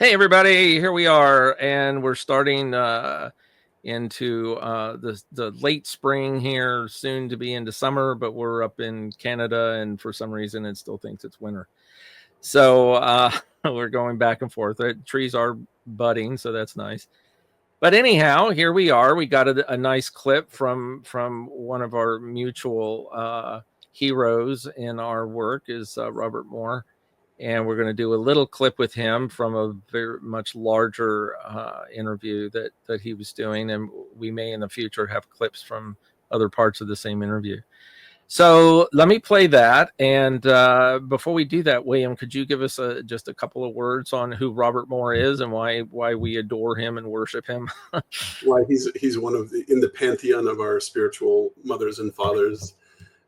Hey everybody, here we are, and we're starting into the late spring here, soon to be into summer, but we're up in Canada, and for some reason it still thinks it's winter. So we're going back and forth. The trees are budding, so that's nice. But anyhow, here we are. We got a nice clip from one of our mutual heroes in our work is Robert Moore, and we're going to do a little clip with him from a very much larger interview that he was doing, and we may in the future have clips from other parts of the same interview. So let me play that, and before we do that, William, could you give us just a couple of words on who Robert Moore is and why we adore him and worship him? Why he's one of in the pantheon of our spiritual mothers and fathers.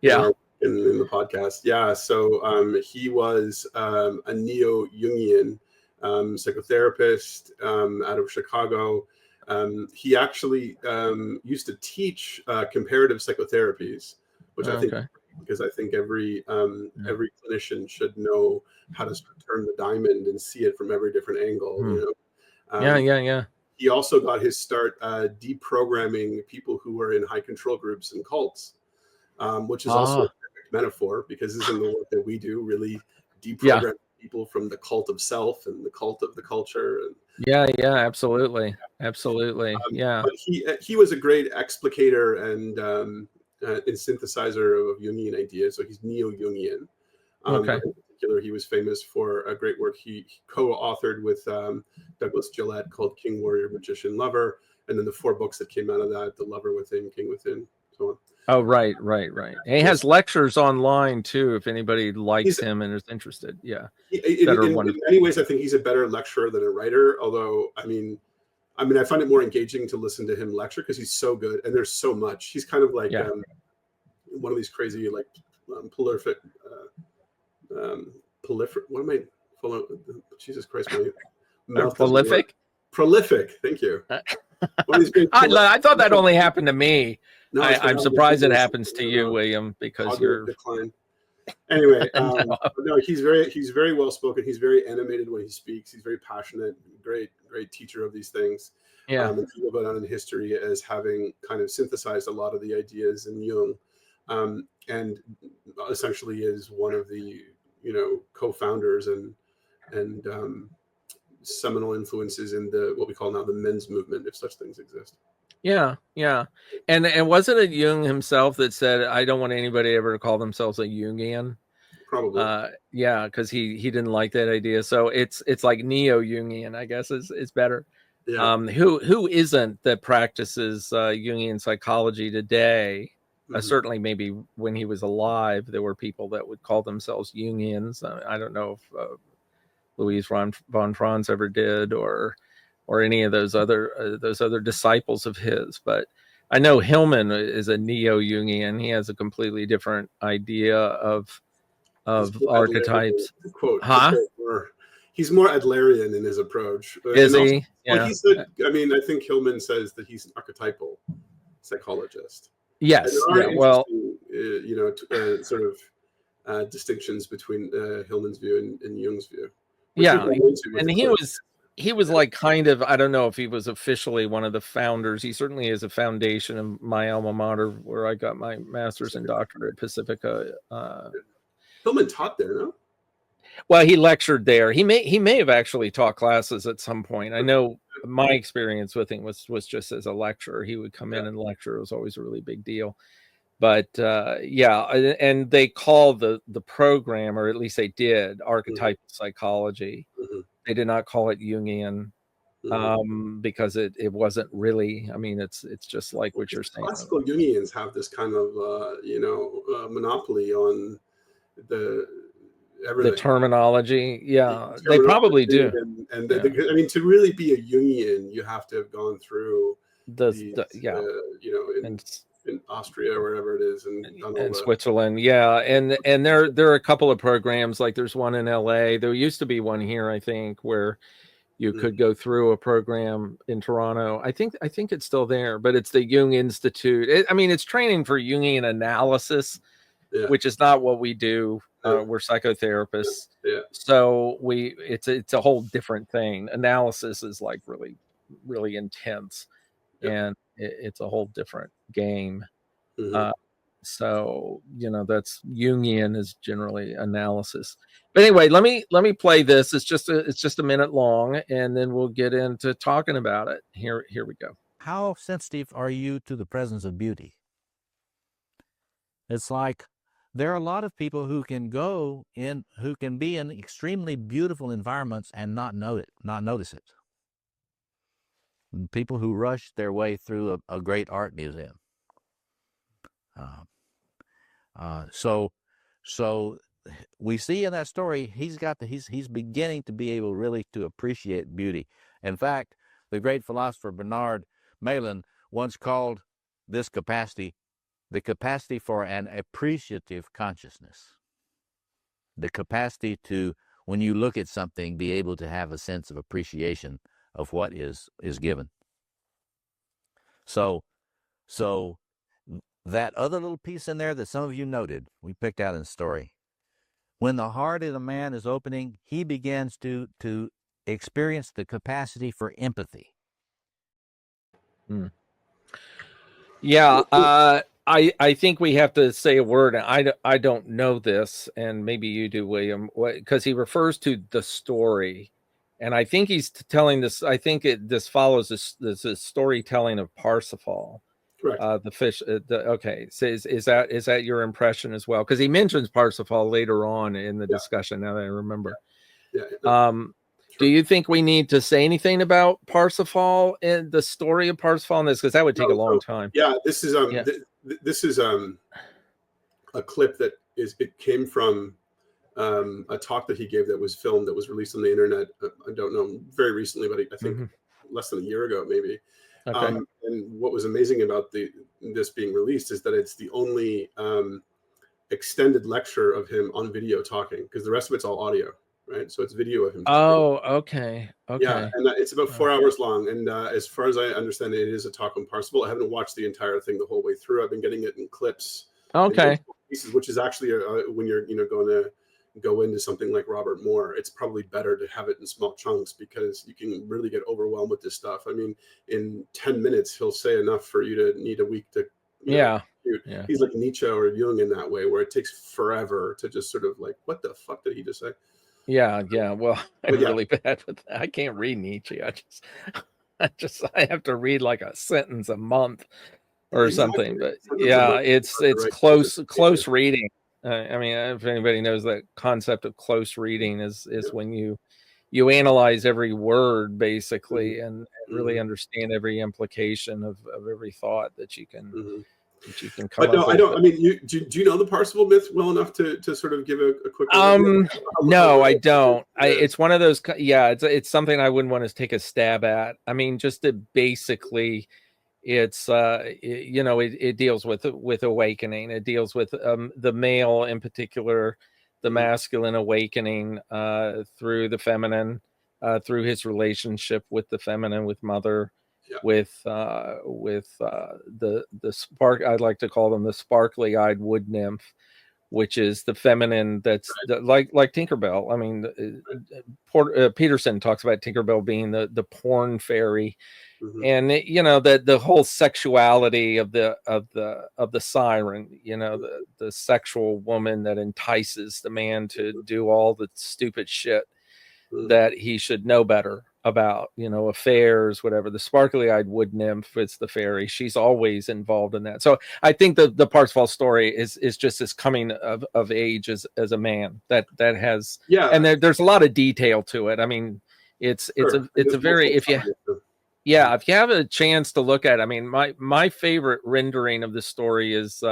Yeah. In the podcast. Yeah. So he was a neo-Jungian psychotherapist out of Chicago. He actually used to teach comparative psychotherapies, which I think, because I think every clinician should know how to turn the diamond and see it from every different angle. Yeah. He also got his start deprogramming people who were in high control groups and cults, which is also a perfect metaphor, because this is the work that we do, really deprogram people from the cult of self and the cult of the culture. And, absolutely. But he was a great explicator and synthesizer of Jungian ideas. So he's neo-Jungian. In particular, he was famous for a great work he co-authored with Douglas Gillette called King, Warrior, Magician, Lover. And then the 4 books that came out of that, The Lover Within, King Within, so on. Oh, right. And he has lectures online too, if anybody likes him and is interested. Yeah. In many ways, I think he's a better lecturer than a writer. Although, I find it more engaging to listen to him lecture because he's so good and there's so much. He's kind of like one of these crazy, like prolific. What am I? Jesus Christ, my mouth prolific. Prolific. Thank you. I thought that only happened to me. No, I'm surprised it happens to you, William, because you're decline. Anyway, no, he's very well spoken. He's very animated when he speaks. He's very passionate. Great teacher of these things. Yeah. And people go down in history as having kind of synthesized a lot of the ideas in Jung, and essentially is one of the co-founders and seminal influences in what we call now the men's movement, if such things exist. Yeah. And wasn't it Jung himself that said, I don't want anybody ever to call themselves a Jungian? Probably. Because he didn't like that idea. So it's like neo-Jungian, I guess is better. Yeah. Who isn't that practices Jungian psychology today? Certainly maybe when he was alive, there were people that would call themselves Jungians. I don't know if Louise von Franz ever did, or any of those other disciples of his. But I know Hillman is a neo-Jungian. He has a completely different idea of archetypes. Quote, he's more Adlerian in his approach. Is he? Yeah. He said, I think Hillman says that he's an archetypal psychologist. Yes. Well, sort of distinctions between Hillman's view and Jung's view. Yeah, and he was like kind of, I don't know if he was officially one of the founders. He certainly is a foundation of my alma mater, where I got my master's and doctorate at Pacifica. Hillman taught there, no? Well, he lectured there. He may have actually taught classes at some point. I know my experience with him was just as a lecturer. He would come in and lecture. It was always a really big deal. But and they call the program, or at least they did, archetypal psychology. They did not call it Jungian because it wasn't really. I mean, it's just like what you're saying. Classical Jungians have this kind of monopoly on the terminology. Yeah, they probably do. And to really be a Jungian, you have to have gone through in Austria or wherever it is, and Switzerland. Yeah. And there are a couple of programs, like there's one in LA. There used to be one here, I think, where you could go through a program in Toronto. I think it's still there, but it's the Jung Institute. It's training for Jungian analysis, which is not what we do We're psychotherapists, Yeah. so it's a whole different thing. Analysis is like really, really intense, Yeah. and it's a whole different game. Mm-hmm. Uh, so that's Jungian is generally analysis. But anyway, let me play this. It's just a minute long, and then we'll get into talking about it. Here we go. How sensitive are you to the presence of beauty? It's like there are a lot of people who can be in extremely beautiful environments and not notice it. And people who rush their way through a great art museum. So we see in that story he's beginning to be able really to appreciate beauty. In fact, the great philosopher Bernard Malin once called this capacity the capacity for an appreciative consciousness. The capacity to, when you look at something, be able to have a sense of appreciation of what is given. So that other little piece in there that some of you noted, we picked out in the story. When the heart of the man is opening, he begins to experience the capacity for empathy. Yeah, I think we have to say a word. I don't know this, and maybe you do, William, because he refers to the story, and I think he's telling this. I think this follows this storytelling of Parsifal. Correct. The fish. Okay, so is that your impression as well? Because he mentions Parsifal later on in the discussion. Now that I remember. Yeah. Do you think we need to say anything about Parsifal and the story of Parsifal in this? Because that would take a long time. Yeah, this is this is a clip that came from a talk that he gave that was filmed, that was released on the internet. I don't know, very recently, but I think less than a year ago, maybe. Okay. And what was amazing about this being released is that it's the only extended lecture of him on video talking, because the rest of it's all audio, right? So it's video of him talking. Oh, okay. Yeah, and it's about 4 hours long. And as far as I understand it, it is a talk on Parsifal. I haven't watched the entire thing the whole way through. I've been getting it in clips. Okay. In pieces, which is actually when you're going to go into something like Robert Moore, it's probably better to have it in small chunks, because you can really get overwhelmed with this stuff. I mean, in 10 minutes, he'll say enough for you to need a week to. Yeah. He's like Nietzsche or Jung in that way, where it takes forever to just sort of like, what the fuck did he just say? Yeah. Well, I'm really bad with that. I can't read Nietzsche. I have to read like a sentence a month or something. But yeah, it's close reading. I mean, if anybody knows that concept of close reading is when you analyze every word basically and really understand every implication of every thought that you can. That you can come but no, up with. I don't. I mean, do you know the Parsifal myth well enough to sort of give a quick? No, I don't. It's one of those. Yeah, it's something I wouldn't want to take a stab at. I mean, just to basically, it's it deals with awakening. It deals with the male in particular, the masculine awakening through the feminine, through his relationship with the feminine, with mother. With the spark, I'd like to call them the sparkly-eyed wood nymph, which is the feminine that's like Tinkerbell. I mean, Peterson talks about Tinkerbell being the porn fairy, and that the whole sexuality of the siren, the sexual woman that entices the man to do all the stupid shit that he should know better about, affairs, whatever. The sparkly-eyed wood nymph, it's the fairy. She's always involved in that. So I think the Parsifal story is just this coming of age as a man that has, and there's a lot of detail to it. I mean, it's a very, if you have a chance to look at it, I mean, my favorite rendering of the story is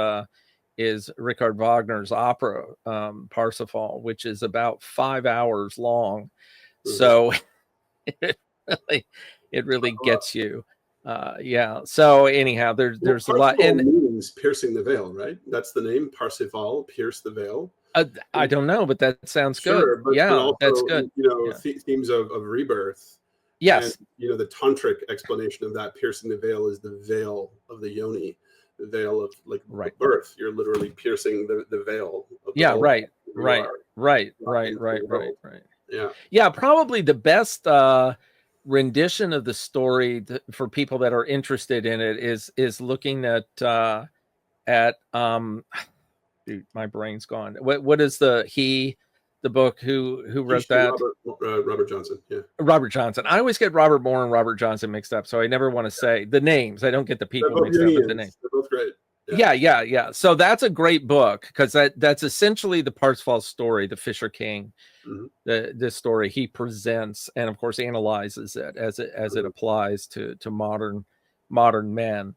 Richard Wagner's opera Parsifal, which is about 5 hours long. So it really gets you. So anyhow, there's a lot. And means piercing the veil, right? That's the name, Parsifal, pierce the veil. I don't know, but that sounds good. But also, that's good. Themes of rebirth. Yes. And, the tantric explanation of that piercing the veil is the veil of the yoni. veil of like Right. birth. You're literally piercing the veil of the Yeah, whole right, who you right, are, right, walking right, into the right, right, world. right. Yeah. Yeah, probably the best rendition of the story for people that are interested in it is looking at dude, my brain's gone. What is the book who wrote that? Robert Johnson. Yeah. Robert Johnson. I always get Robert Moore and Robert Johnson mixed up, so I never want to say the names. I don't get the They're people both mixed up with the Jungians. names. They're both great. Yeah. Yeah. So that's a great book because that's essentially the Parzival story, the Fisher King, this story he presents and of course analyzes it as it applies to modern men.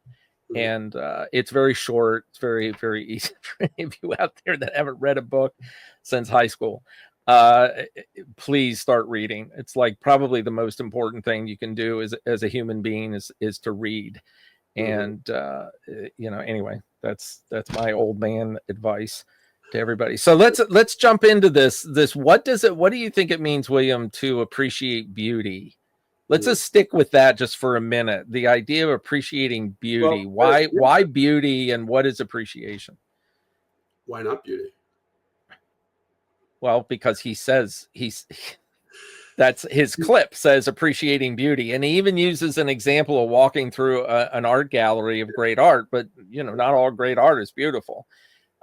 And it's very short. It's very, very easy for any of you out there that haven't read a book since high school. Please start reading. It's like probably the most important thing you can do as a human being is to read. And anyway, that's my old man advice to everybody. So let's jump into this. What do you think it means, William, to appreciate beauty? Let's just stick with that just for a minute. The idea of appreciating beauty. Well, why beauty and what is appreciation? Why not beauty? Well, because he says that's his clip says appreciating beauty. And he even uses an example of walking through an art gallery of great art, but not all great art is beautiful.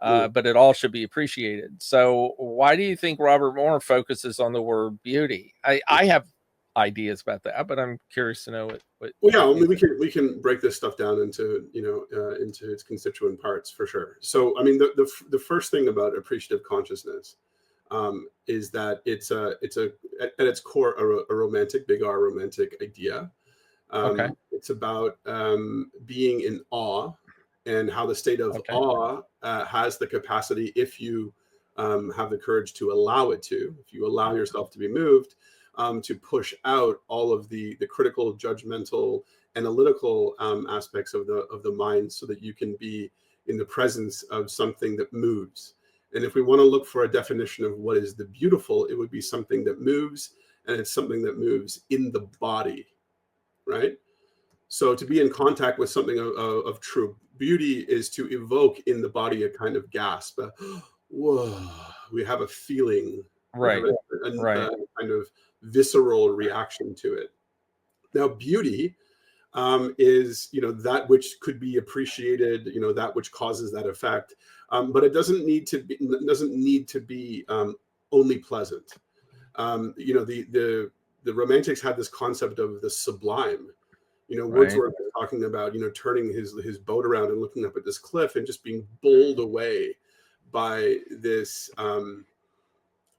But it all should be appreciated. So why do you think Robert Moore focuses on the word beauty? I have ideas about that, but I'm curious to know what well, yeah, I mean, we can break this stuff down into into its constituent parts for sure. So I mean, the first thing about appreciative consciousness is that it's at its core a romantic, big R romantic idea. Okay. It's about being in awe, and how the state of awe has the capacity, if you have the courage to allow it to, if you allow yourself to be moved, to push out all of the critical, judgmental, analytical aspects of the mind, so that you can be in the presence of something that moves. And if we want to look for a definition of what is the beautiful, it would be something that moves, and it's something that moves in the body, right? So to be in contact with something of true beauty is to evoke in the body a kind of gasp. Whoa, we have a feeling, right? A kind of visceral reaction to it. Now, beauty is that which could be appreciated, that which causes that effect, but it doesn't need to be only pleasant. The Romantics had this concept of the sublime. Wordsworth was talking about turning his boat around and looking up at this cliff and just being bowled away by this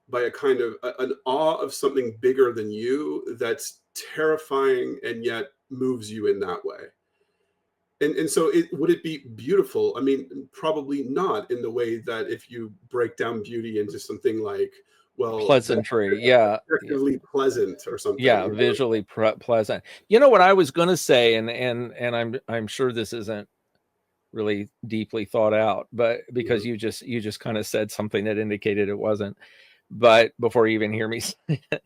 by a kind of an awe of something bigger than you that's terrifying and yet moves you in that way. And so would it be beautiful? I mean, probably not in the way that if you break down beauty into something like, well, pleasantry, objectively pleasant or something. Visually pleasant. What I was going to say, and I'm sure this isn't really deeply thought out, but because you just kind of said something that indicated it wasn't, but before you even hear me say it,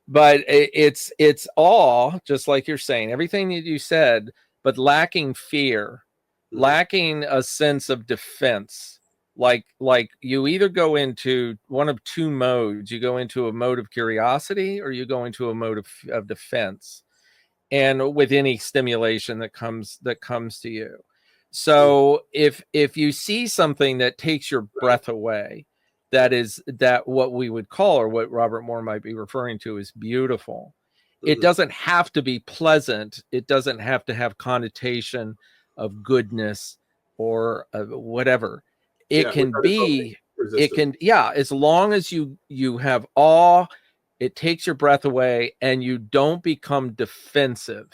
but it's all just like you're saying, everything that you said, but lacking fear, lacking a sense of defense. Like you either go into one of two modes. You go into a mode of curiosity, or you go into a mode of defense, and with any stimulation that comes to you. So if you see something that takes your breath away, that what we would call, or what Robert Moore might be referring to, is beautiful. It doesn't have to be pleasant. It doesn't have to have connotation of goodness or whatever. It can be, as long as you have awe, it takes your breath away and you don't become defensive.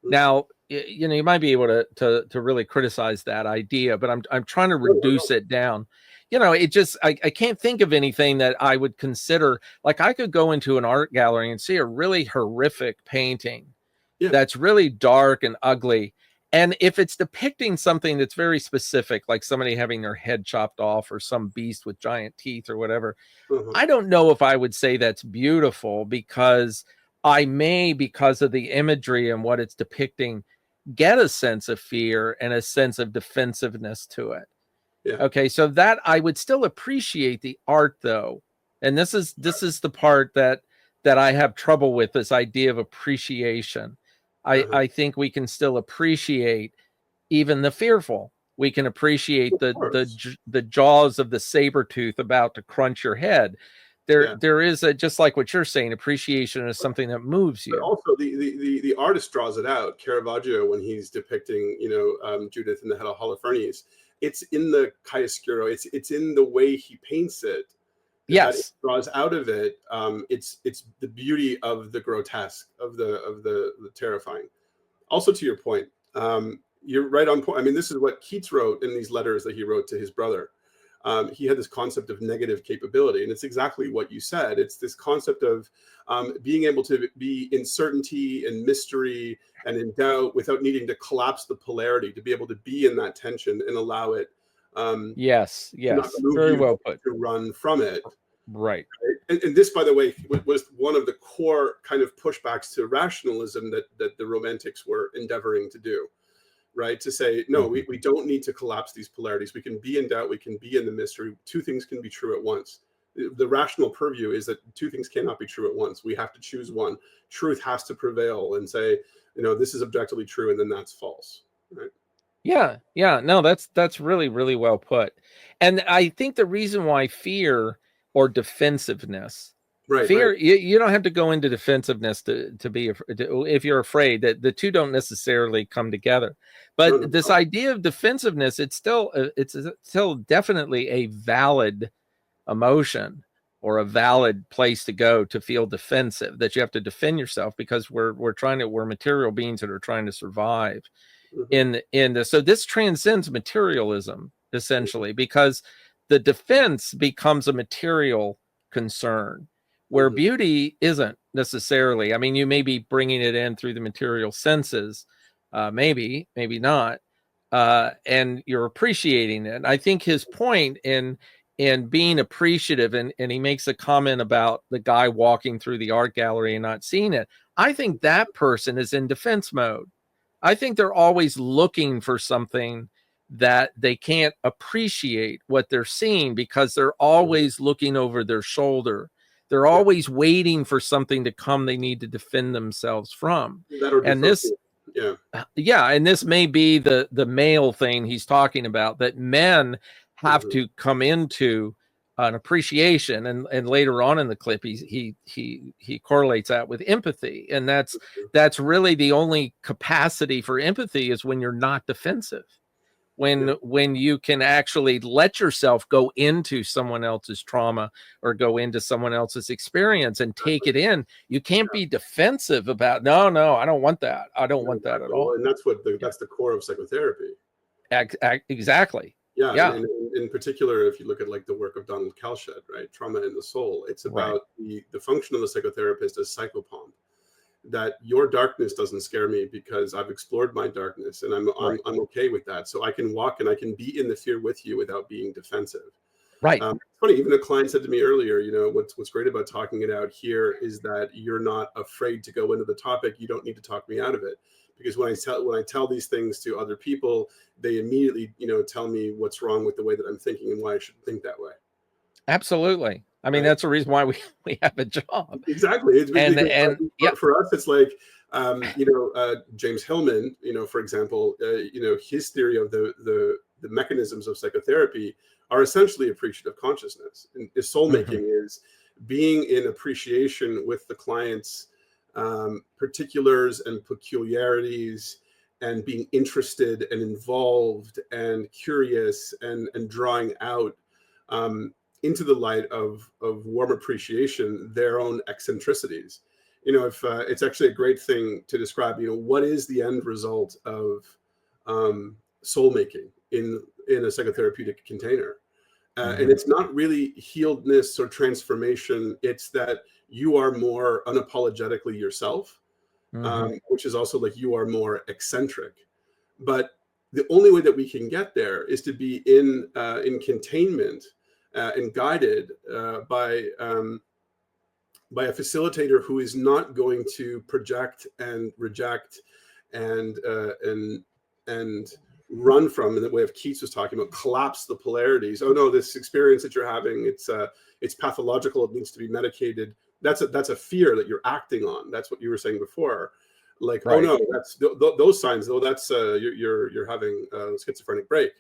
Now, you might be able to really criticize that idea, but I'm trying to reduce it down. It just, I can't think of anything that I would consider. Like, I could go into an art gallery and see a really horrific painting that's really dark and ugly. And if it's depicting something that's very specific, like somebody having their head chopped off or some beast with giant teeth or whatever, I don't know if I would say that's beautiful, because I may, because of the imagery and what it's depicting, get a sense of fear and a sense of defensiveness to it. Yeah. Okay, so that I would still appreciate the art, though, and this is the part that I have trouble with, this idea of appreciation. I think we can still appreciate even the fearful. We can appreciate the jaws of the saber tooth about to crunch your head. There is a, just like what you're saying, appreciation is something that moves you. But also the artist draws it out. Caravaggio, when he's depicting, Judith in the head of Holofernes, it's in the chiaroscuro. It's in the way he paints it. Yes, that it draws out of it. It's the beauty of the grotesque, of the terrifying. Also, to your point, you're right on point. I mean, this is what Keats wrote in these letters that he wrote to his brother. He had this concept of negative capability, and it's exactly what you said. It's this concept of being able to be in certainty and mystery and in doubt without needing to collapse the polarity, to be able to be in that tension and allow it yes, to not move very you, well put. to run from it. Right. And this, by the way, was one of the core kind of pushbacks to rationalism that the Romantics were endeavoring to do. Right, to say, no, we don't need to collapse these polarities. We can be in doubt. We can be in the mystery. Two things can be true at once. The rational purview is that two things cannot be true at once. We have to choose one. Truth has to prevail and say, this is objectively true, and then that's false. Right? Yeah. No, that's really, really well put. And I think the reason why fear or defensiveness, fear, you don't have to go into defensiveness to be, if you're afraid, that the two don't necessarily come together. But this idea of defensiveness, it's still definitely a valid emotion or a valid place to go to feel defensive, that you have to defend yourself, because we're material beings that are trying to survive. So this transcends materialism, essentially, because the defense becomes a material concern, where beauty isn't necessarily. I mean, you may be bringing it in through the material senses, maybe not, and you're appreciating it. And I think his point in being appreciative, and he makes a comment about the guy walking through the art gallery and not seeing it. I think that person is in defense mode. I think they're always looking for something that they can't appreciate what they're seeing, because they're always looking over their shoulder. They're always waiting for something to come they need to defend themselves from. And this, and this may be the male thing he's talking about, that men have to come into an appreciation, and later on in the clip he correlates that with empathy, and that's really the only capacity for empathy, is when you're not defensive, when you can actually let yourself go into someone else's trauma or go into someone else's experience and take it in. You can't be defensive about, no, I don't want that. I don't want that at all. And that's that's the core of psychotherapy. Exactly. And in particular, if you look at like the work of Donald Kalshed, right, Trauma in the Soul, it's about the function of the psychotherapist as psychopomp. That your darkness doesn't scare me because I've explored my darkness, and I'm okay with that. So I can walk and I can be in the fear with you without being defensive. Right. It's funny. Even a client said to me earlier, what's great about talking it out here is that you're not afraid to go into the topic. You don't need to talk me out of it, because when I tell these things to other people, they immediately tell me what's wrong with the way that I'm thinking and why I should think that way. Absolutely. I mean, that's the reason why we have a job. Exactly. For us, it's like, James Hillman, for example, his theory of the mechanisms of psychotherapy are essentially appreciative consciousness. And soul making is being in appreciation with the client's particulars and peculiarities, and being interested and involved and curious and drawing out into the light of warm appreciation their own eccentricities. If it's actually a great thing to describe, what is the end result of soul making in a psychotherapeutic container. And it's not really healedness or transformation. It's that you are more unapologetically yourself, which is also like you are more eccentric. But the only way that we can get there is to be in containment and guided by a facilitator who is not going to project and reject and run from, in the way of Keats was talking about, collapse the polarities. Oh no, this experience that you're having, it's pathological, it needs to be medicated. That's a fear that you're acting on. That's what you were saying before. Like, right. Oh no, that's those signs. Though that's you're having a schizophrenic break.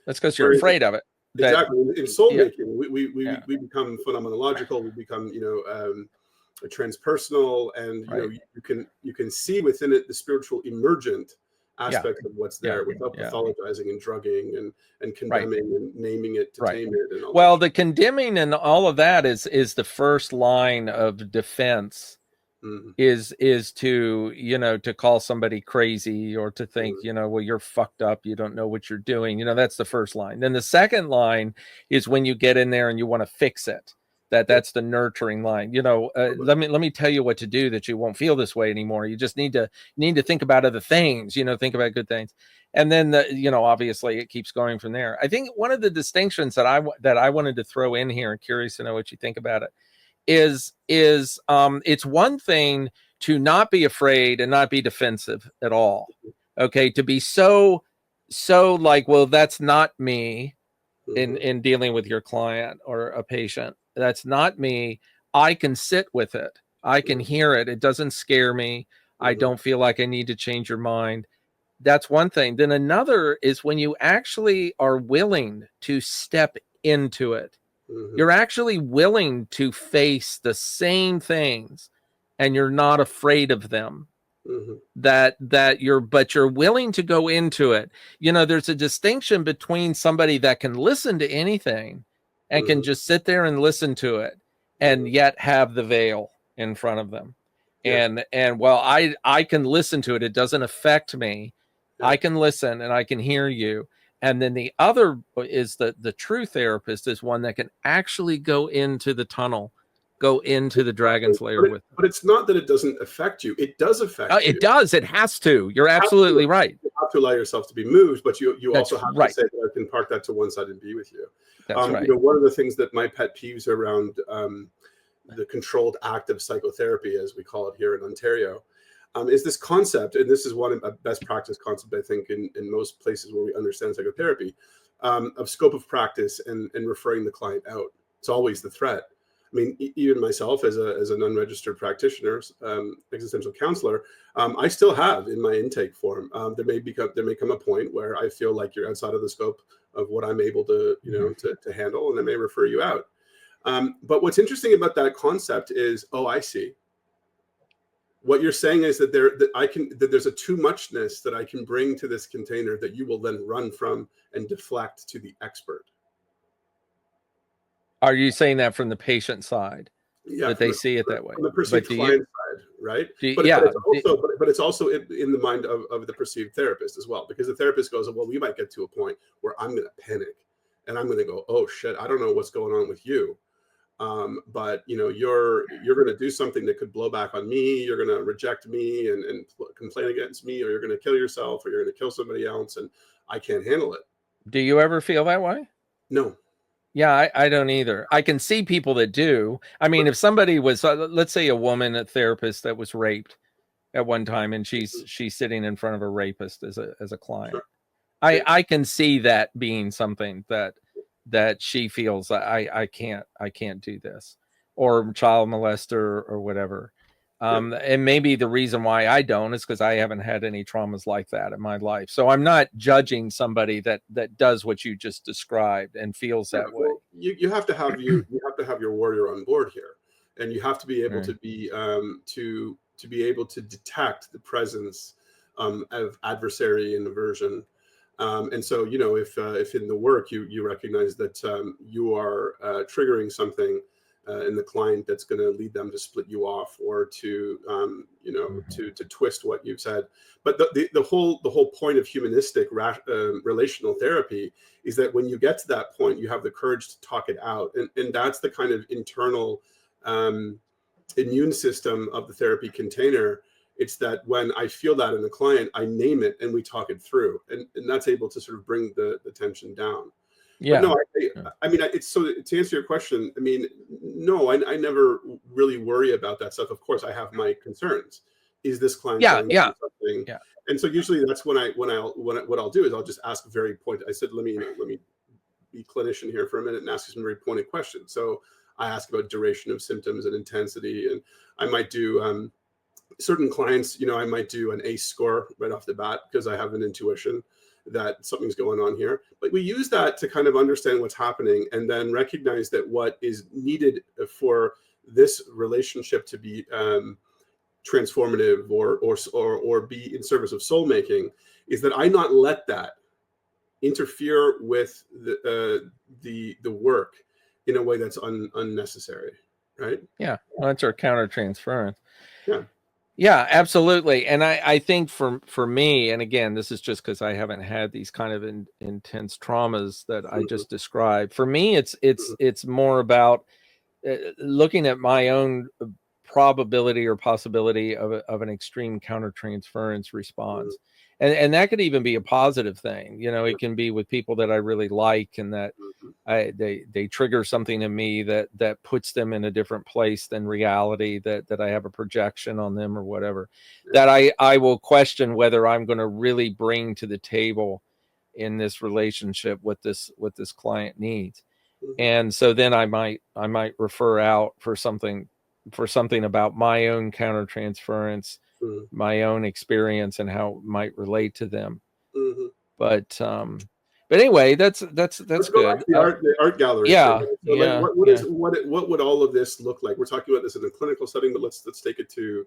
That's because you're afraid of it. Exactly. In soul making, we become phenomenological. We become transpersonal, and you can see within it the spiritual emergent aspect of what's there without pathologizing and drugging and condemning and naming it to tame it. And all well, the condemning and all of that is the first line of defense. Is to, to call somebody crazy, or to think, well, you're fucked up, you don't know what you're doing. That's the first line. Then the second line is when you get in there and you want to fix it. That's the nurturing line. Let me tell you what to do that you won't feel this way anymore. You just need to think about other things, think about good things. And then obviously it keeps going from there. I think one of the distinctions that I wanted to throw in here, and curious to know what you think about it, is it's one thing to not be afraid and not be defensive at all. Okay, to be so like, well, that's not me in dealing with your client or a patient. That's not me. I can sit with it. I can hear it. It doesn't scare me. I don't feel like I need to change your mind. That's one thing. Then another is when you actually are willing to step into it. You're actually willing to face the same things, and you're not afraid of them. But you're willing to go into it. There's a distinction between somebody that can listen to anything and can just sit there and listen to it, and yet have the veil in front of them. And while I can listen to it, it doesn't affect me. I can listen and I can hear you. And then the other is the true therapist is one that can actually go into the tunnel, go into the dragon's lair with them. But it's not that it doesn't affect you. It does affect you. It does. It has to. You're absolutely right. You have to allow yourself to be moved, but you also have to say that I can park that to one side and be with you. That's right. One of the things that my pet peeves around the controlled active psychotherapy, as we call it here in Ontario, is this concept, and this is one of a best practice concept, I think, in most places where we understand psychotherapy, of scope of practice and referring the client out. It's always the threat. I mean, even myself as an unregistered practitioner, existential counselor, I still have in my intake form. There may come a point where I feel like you're outside of the scope of what I'm able to, to handle, and I may refer you out. But what's interesting about that concept is, oh, I see. What you're saying is that there's a too muchness that I can bring to this container that you will then run from and deflect to the expert. Are you saying that from the patient side? Yeah, that they see it that way. From the perceived client side, right? But it's also in the mind of the perceived therapist as well, because the therapist goes, well, we might get to a point where I'm going to panic and I'm going to go, oh shit, I don't know what's going on with you. But you're going to do something that could blow back on me. You're going to reject me and complain against me, or you're going to kill yourself, or you're going to kill somebody else, and I can't handle it. Do you ever feel that way? No. Yeah, I don't either. I can see people that do. I mean, if somebody was, let's say, a woman, a therapist that was raped at one time, and she's sitting in front of a rapist as a client, sure. I can see that being something that she feels I can't do this, or child molester or whatever. And maybe the reason why I don't is because I haven't had any traumas like that in my life. So I'm not judging somebody that does what you just described and feels that way. You have to have you have to have your warrior on board here, and you have to be able to be to be able to detect the presence of adversary and aversion. And so, if in the work you recognize that you are triggering something in the client that's going to lead them to split you off, or to to twist what you've said. But the whole point of humanistic relational therapy is that when you get to that point, you have the courage to talk it out, and that's the kind of internal immune system of the therapy container. It's that when I feel that in the client, I name it and we talk it through, and that's able to sort of bring the tension down. Yeah. But no, I mean, it's so to answer your question. I mean, no, I never really worry about that stuff. Of course, I have my concerns, Is this client Yeah, going yeah, through something? yeah. And so usually that's what I'll do is I'll just ask very pointed. I said, let me be clinician here for a minute and ask you some very pointed questions. So I ask about duration of symptoms and intensity, and I might do certain clients, I might do an ACE score right off the bat because I have an intuition that something's going on here. But we use that to kind of understand what's happening and then recognize that what is needed for this relationship to be transformative or be in service of soul making is that I not let that interfere with the work in a way that's unnecessary, right? Yeah, well, that's our countertransference. Yeah. Yeah, absolutely. And I think for me, and again, this is just because I haven't had these kind of intense traumas that I just described. For me, it's more about looking at my own probability or possibility of an extreme countertransference response. And that could even be a positive thing. It can be with people that I really like and that they trigger something in me that puts them in a different place than reality, that I have a projection on them or whatever, that I will question whether I'm going to really bring to the table in this relationship what this client needs. And so then I might refer out for something about my own countertransference, my own experience and how it might relate to them. But anyway, that's Let's good. go back to the art gallery. Yeah, So yeah. What would all of this look like? We're talking about this in a clinical setting, but let's take it to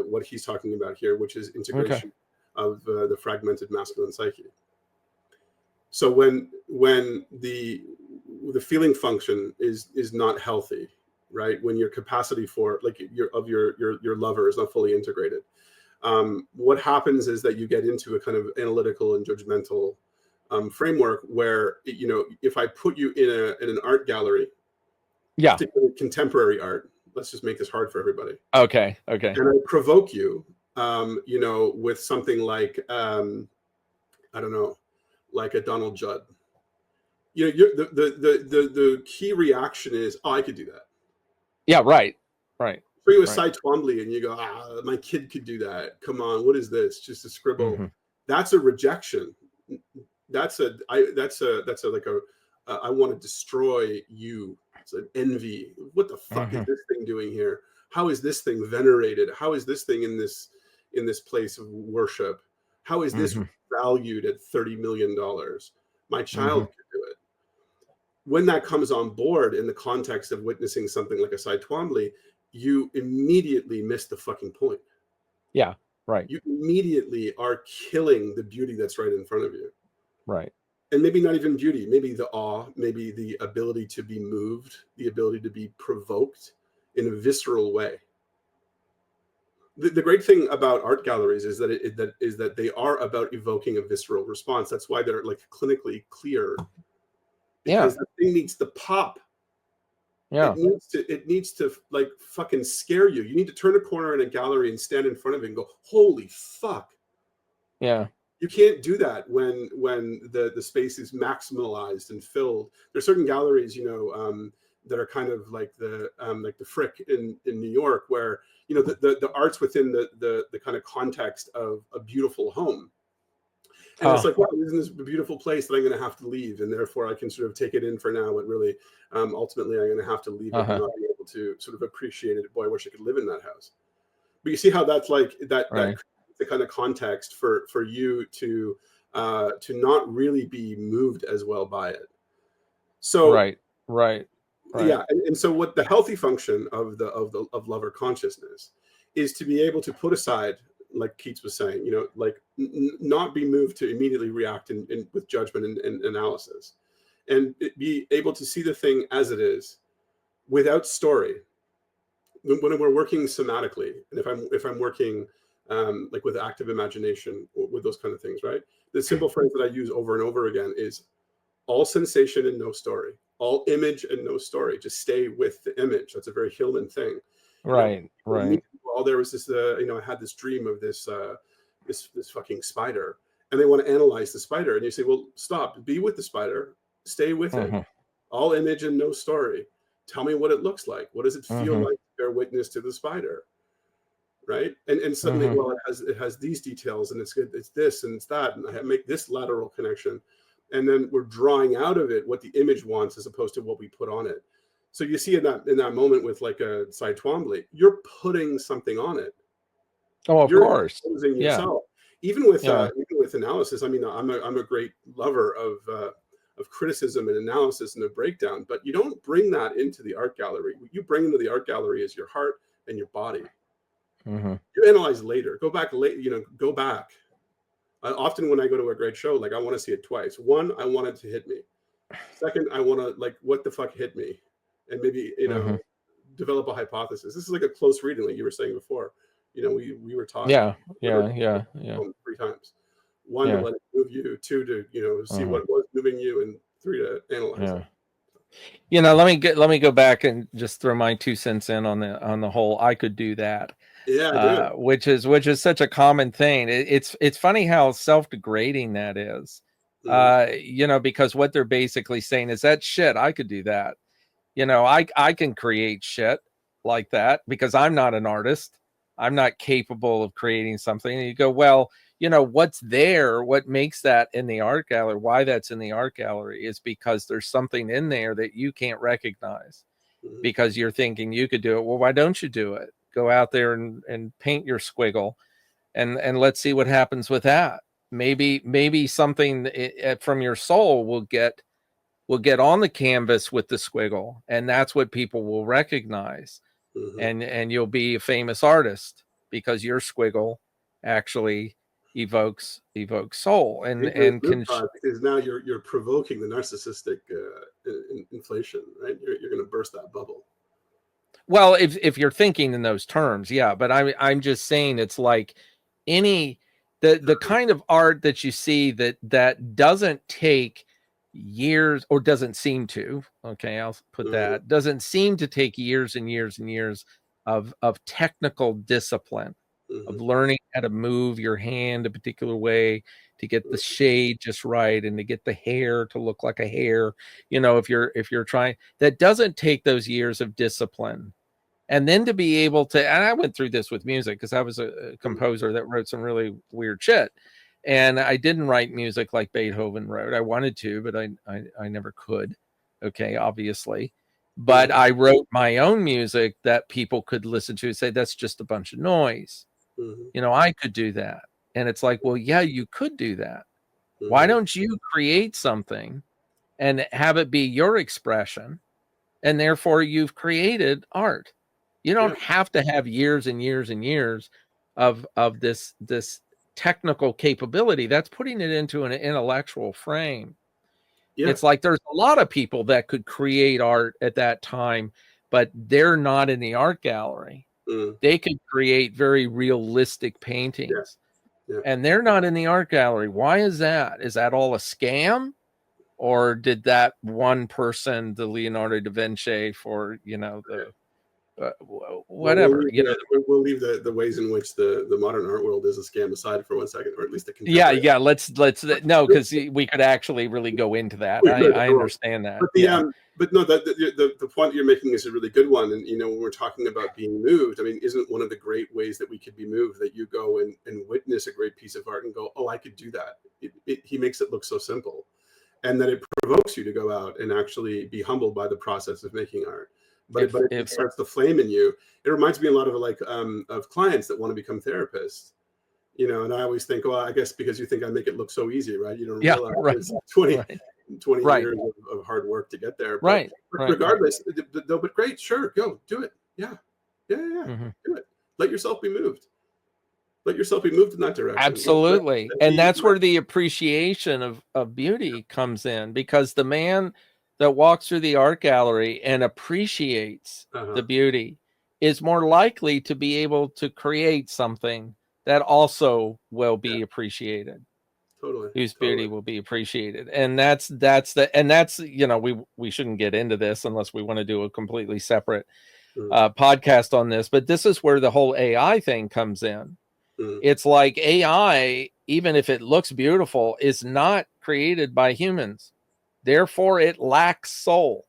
what he's talking about here, which is integration of the fragmented masculine psyche. So when the feeling function is not healthy, right? When your capacity for your lover is not fully integrated, what happens is that you get into a kind of analytical and judgmental framework where if I put you in an art gallery, particularly contemporary art, let's just make this hard for everybody. Okay. And I provoke you, with something like I don't know, like a Donald Judd. The key reaction is, oh, I could do that. Yeah, right. For you a Cy Twombly and you go, my kid could do that. Come on, what is this? Just a scribble. Mm-hmm. That's a rejection. That's I want to destroy you. It's an envy. What the fuck is this thing doing here? How is this thing venerated? How is this thing in this place of worship? How is this valued at $30 million? My child could do it. When that comes on board in the context of witnessing something like a Cy Twombly, you immediately miss the fucking point. Yeah, right. You immediately are killing the beauty that's right in front of you. Right. And maybe not even beauty, maybe the awe, maybe the ability to be moved, the ability to be provoked in a visceral way. The great thing about art galleries is that they are about evoking a visceral response. That's why they're like clinically clear. Because the thing needs to pop. Yeah. It needs to like fucking scare you. You need to turn a corner in a gallery and stand in front of it and go, holy fuck. Yeah. You can't do that when the space is maximalized and filled. There's certain galleries, that are kind of like the Frick in New York, where the art's within the kind of context of a beautiful home. And it's like, wow, isn't this a beautiful place that I'm going to have to leave, and therefore I can sort of take it in for now, but really, ultimately, I'm going to have to leave it and not be able to sort of appreciate it. Boy, I wish I could live in that house. But you see how that's like that the kind of context for you to not really be moved as well by it. So right. Yeah, and so what the healthy function of lover consciousness is to be able to put aside, like Keats was saying, not be moved to immediately react with judgment and analysis, and be able to see the thing as it is, without story. When we're working somatically, and if I'm working like with active imagination, or with those kind of things, right? The simple phrase that I use over and over again is all sensation and no story, all image and no story. Just stay with the image. That's a very Hillman thing. Right. Well, there was this, I had this dream of this fucking spider, and they want to analyze the spider, and you say, well, stop, be with the spider, stay with it. All image and no story. Tell me what it looks like. What does it feel like to bear witness to the spider? right? And suddenly, well, it has these details, and it's good, it's this and it's that, and I make this lateral connection, and then we're drawing out of it what the image wants as opposed to what we put on it. So you see in that moment with like a Cy Twombly, you're putting something on it. Oh, of You're course. exposing Yeah. yourself. Even with analysis, I mean, I'm a great lover of criticism and analysis and of breakdown, but you don't bring that into the art gallery. What you bring into the art gallery is your heart and your body. You analyze later. Go back late. Go back. Often when I go to a great show, like I want to see it twice. One, I want it to hit me. Second, I want to like, what the fuck hit me, and maybe develop a hypothesis. This is like a close reading, like you were saying before. We were taught. Yeah. 3 times. One, to let it move you. Two, to see what was moving you, and three, to analyze it. Let me go back and just throw my 2 cents in on the whole I could do that. Yeah, which is such a common thing. It's funny how self-degrading that is. Because what they're basically saying is that shit, I could do that. I can create shit like that because I'm not an artist. I'm not capable of creating something. And you go, well, what's there, what makes that in the art gallery, why that's in the art gallery is because there's something in there that you can't recognize because you're thinking you could do it. Well, why don't you do it? Go out there and paint your squiggle and let's see what happens with that. Maybe something from your soul will get on the canvas with the squiggle, and that's what people will recognize. And you'll be a famous artist because your squiggle actually evokes soul and because now you're provoking the narcissistic inflation, right? You're going to burst that bubble. Well, if you're thinking in those terms, yeah, but I'm just saying it's like the kind of art that you see that doesn't take years, or doesn't seem to, okay, I'll put that, doesn't seem to take years and years and years of technical discipline, of learning how to move your hand a particular way to get the shade just right and to get the hair to look like a hair. If you're trying, that doesn't take those years of discipline. And then to be able to, and I went through this with music because I was a composer that wrote some really weird shit. And I didn't write music like Beethoven wrote. I wanted to, but I never could. Okay, obviously. But I wrote my own music that people could listen to and say, that's just a bunch of noise. I could do that. And it's like, well, yeah, you could do that. Why don't you create something and have it be your expression? And therefore you've created art. You don't have to have years and years and years of this technical capability. That's putting it into an intellectual frame. It's like there's a lot of people that could create art at that time, but they're not in the art gallery. They could create very realistic paintings, and they're not in the art gallery. Why is that? Is that all a scam? Or did that one person, the Leonardo da Vinci, for the whatever, we'll leave the ways in which the modern art world is a scam aside for 1 second, or at least the contemporary. Yeah. Let's no, because we could actually really go into that. I understand that. But no, the point you're making is a really good one. And when we're talking about being moved, I mean, isn't one of the great ways that we could be moved that you go and witness a great piece of art and go, oh, I could do that. He makes it look so simple. And then it provokes you to go out and actually be humbled by the process of making art. But it starts to flame in you. It reminds me a lot of of clients that want to become therapists. And I always think, well, I guess because you think I make it look so easy, right? You don't realize it's 20 years of hard work to get there. But regardless, but great, sure, go do it. Yeah. Do it. Let yourself be moved. Let yourself be moved in that direction. Absolutely. And that's where the appreciation of beauty comes in, because the man that walks through the art gallery and appreciates the beauty is more likely to be able to create something that also will be appreciated. Whose beauty will be appreciated. And that's we shouldn't get into this unless we want to do a completely separate podcast on this, but this is where the whole AI thing comes in. It's like AI, even if it looks beautiful, is not created by humans. Therefore, it lacks soul.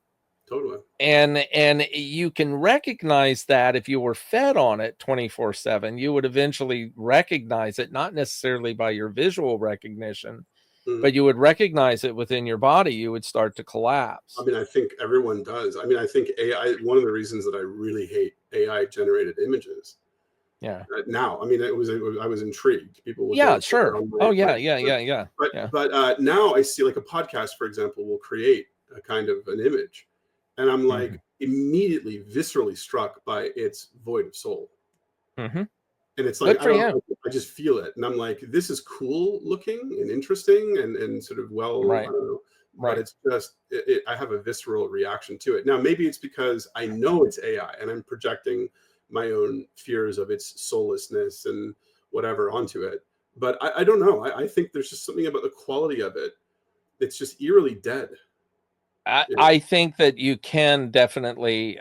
Totally. And you can recognize that if you were fed on it 24/7, you would eventually recognize it, not necessarily by your visual recognition, but you would recognize it within your body. You would start to collapse. I mean, I think everyone does. I mean, I think AI, one of the reasons that I really hate AI generated images. Yeah. Now, I mean, I was intrigued. People will Yeah, go sure. on Oh yeah, yeah. But now I see, like, a podcast, for example, will create a kind of an image, and I'm like immediately viscerally struck by its void of soul. And it's like, Good for you. I just feel it. And I'm like, this is cool looking and interesting and sort of, well, Right. I don't know. Right. But it's just, I have a visceral reaction to it. Now, maybe it's because I know it's AI and I'm projecting my own fears of its soullessness and whatever onto it. But I don't know. I think there's just something about the quality of it. It's just eerily dead. I think that you can definitely,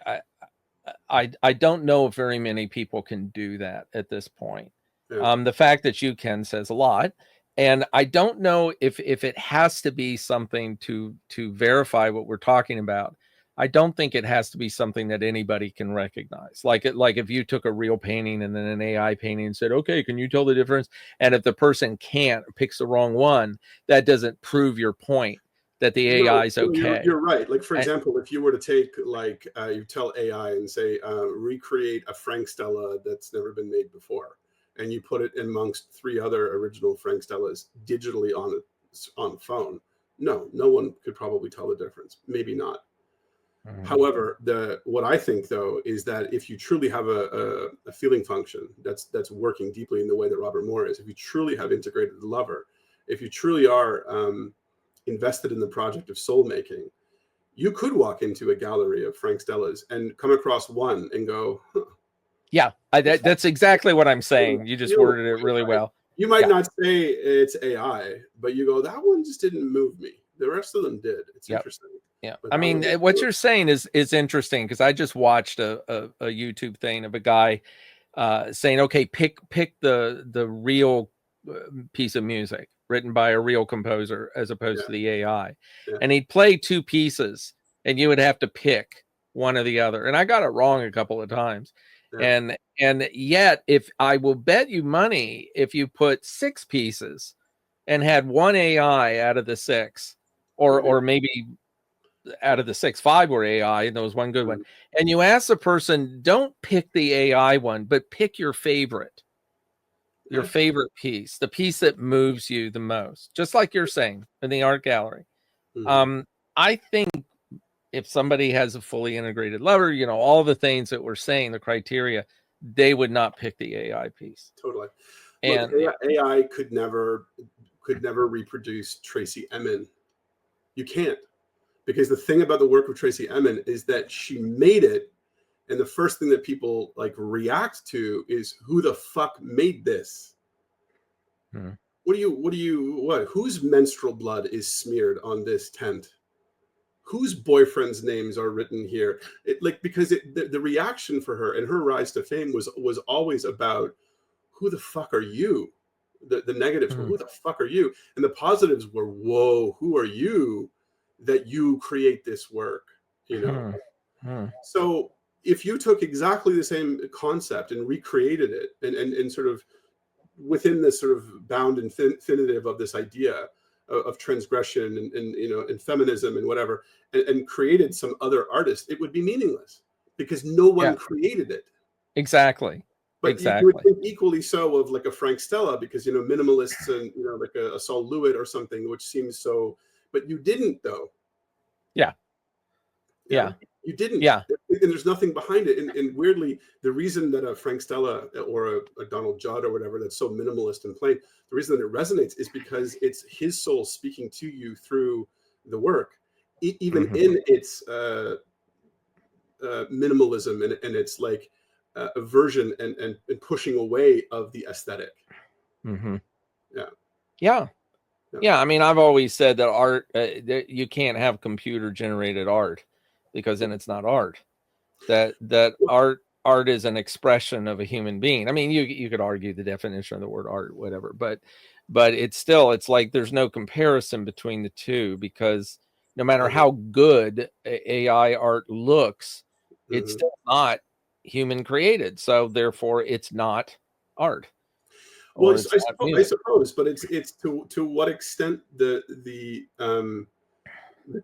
I don't know if very many people can do that at this point. Yeah. The fact that you can says a lot. And I don't know if it has to be something to verify what we're talking about. I don't think it has to be something that anybody can recognize. Like if you took a real painting and then an AI painting and said, okay, can you tell the difference? And if the person can't, or picks the wrong one, that doesn't prove your point that the AI is okay. You're right. Like, for example, if you were to take, like, you tell AI and say, recreate a Frank Stella that's never been made before, and you put it amongst 3 other original Frank Stellas digitally on the phone, no one could probably tell the difference. Maybe not. However, what I think, though, is that if you truly have a feeling function that's working deeply in the way that Robert Moore is, if you truly have integrated the lover, if you truly are invested in the project of soul making, you could walk into a gallery of Frank Stellas and come across one and go, huh. Yeah, that's exactly what I'm saying. You just worded it really well. You might not say it's AI, but you go, that one just didn't move me. The rest of them did. It's interesting. Yeah, I mean, what you're saying is interesting, because I just watched a YouTube thing of a guy saying, okay, pick the real piece of music written by a real composer as opposed to the AI, and he'd play 2 pieces, and you would have to pick one or the other. And I got it wrong a couple of times, and yet, if I will bet you money, if you put 6 pieces and had one AI out of the 6, or maybe out of the 6, 5 were AI, and there was one good one. And you ask the person, don't pick the AI one, but pick your favorite piece, the piece that moves you the most, just like you're saying in the art gallery. I think if somebody has a fully integrated lover, all the things that we're saying, the criteria, they would not pick the AI piece. Totally. And look, AI could never reproduce Tracy Emin. You can't. Because the thing about the work of Tracy Emin is that she made it, and the first thing that people react to is, who the fuck made this? What? Whose menstrual blood is smeared on this tent? Whose boyfriends' names are written here? Because the reaction for her and her rise to fame was always about, who the fuck are you? The negatives were, who the fuck are you? And the positives were, whoa, who are you that you create this work? So if you took exactly the same concept and recreated it, and sort of within this sort of bound infinitive of this idea of transgression and feminism and whatever, and created some other artist, it would be meaningless, because no one created it. Exactly. But you would think equally so of, like, a Frank Stella, because minimalists and like a Saul Lewitt or something, which seems so. But you didn't, though. You didn't. And there's nothing behind it. And weirdly, the reason that a Frank Stella or a Donald Judd or whatever that's so minimalist and plain, the reason that it resonates is because it's his soul speaking to you through the work, even in its minimalism and its aversion and pushing away of the aesthetic. Yeah. I mean, I've always said that art, you can't have computer generated art, because then it's not art. That art is an expression of a human being. I mean, you could argue the definition of the word art, whatever, but it's like there's no comparison between the two, because no matter how good AI art looks, it's Mm-hmm. still not human created. So therefore, it's not art, Well, or it's not music. I suppose, but it's to what extent the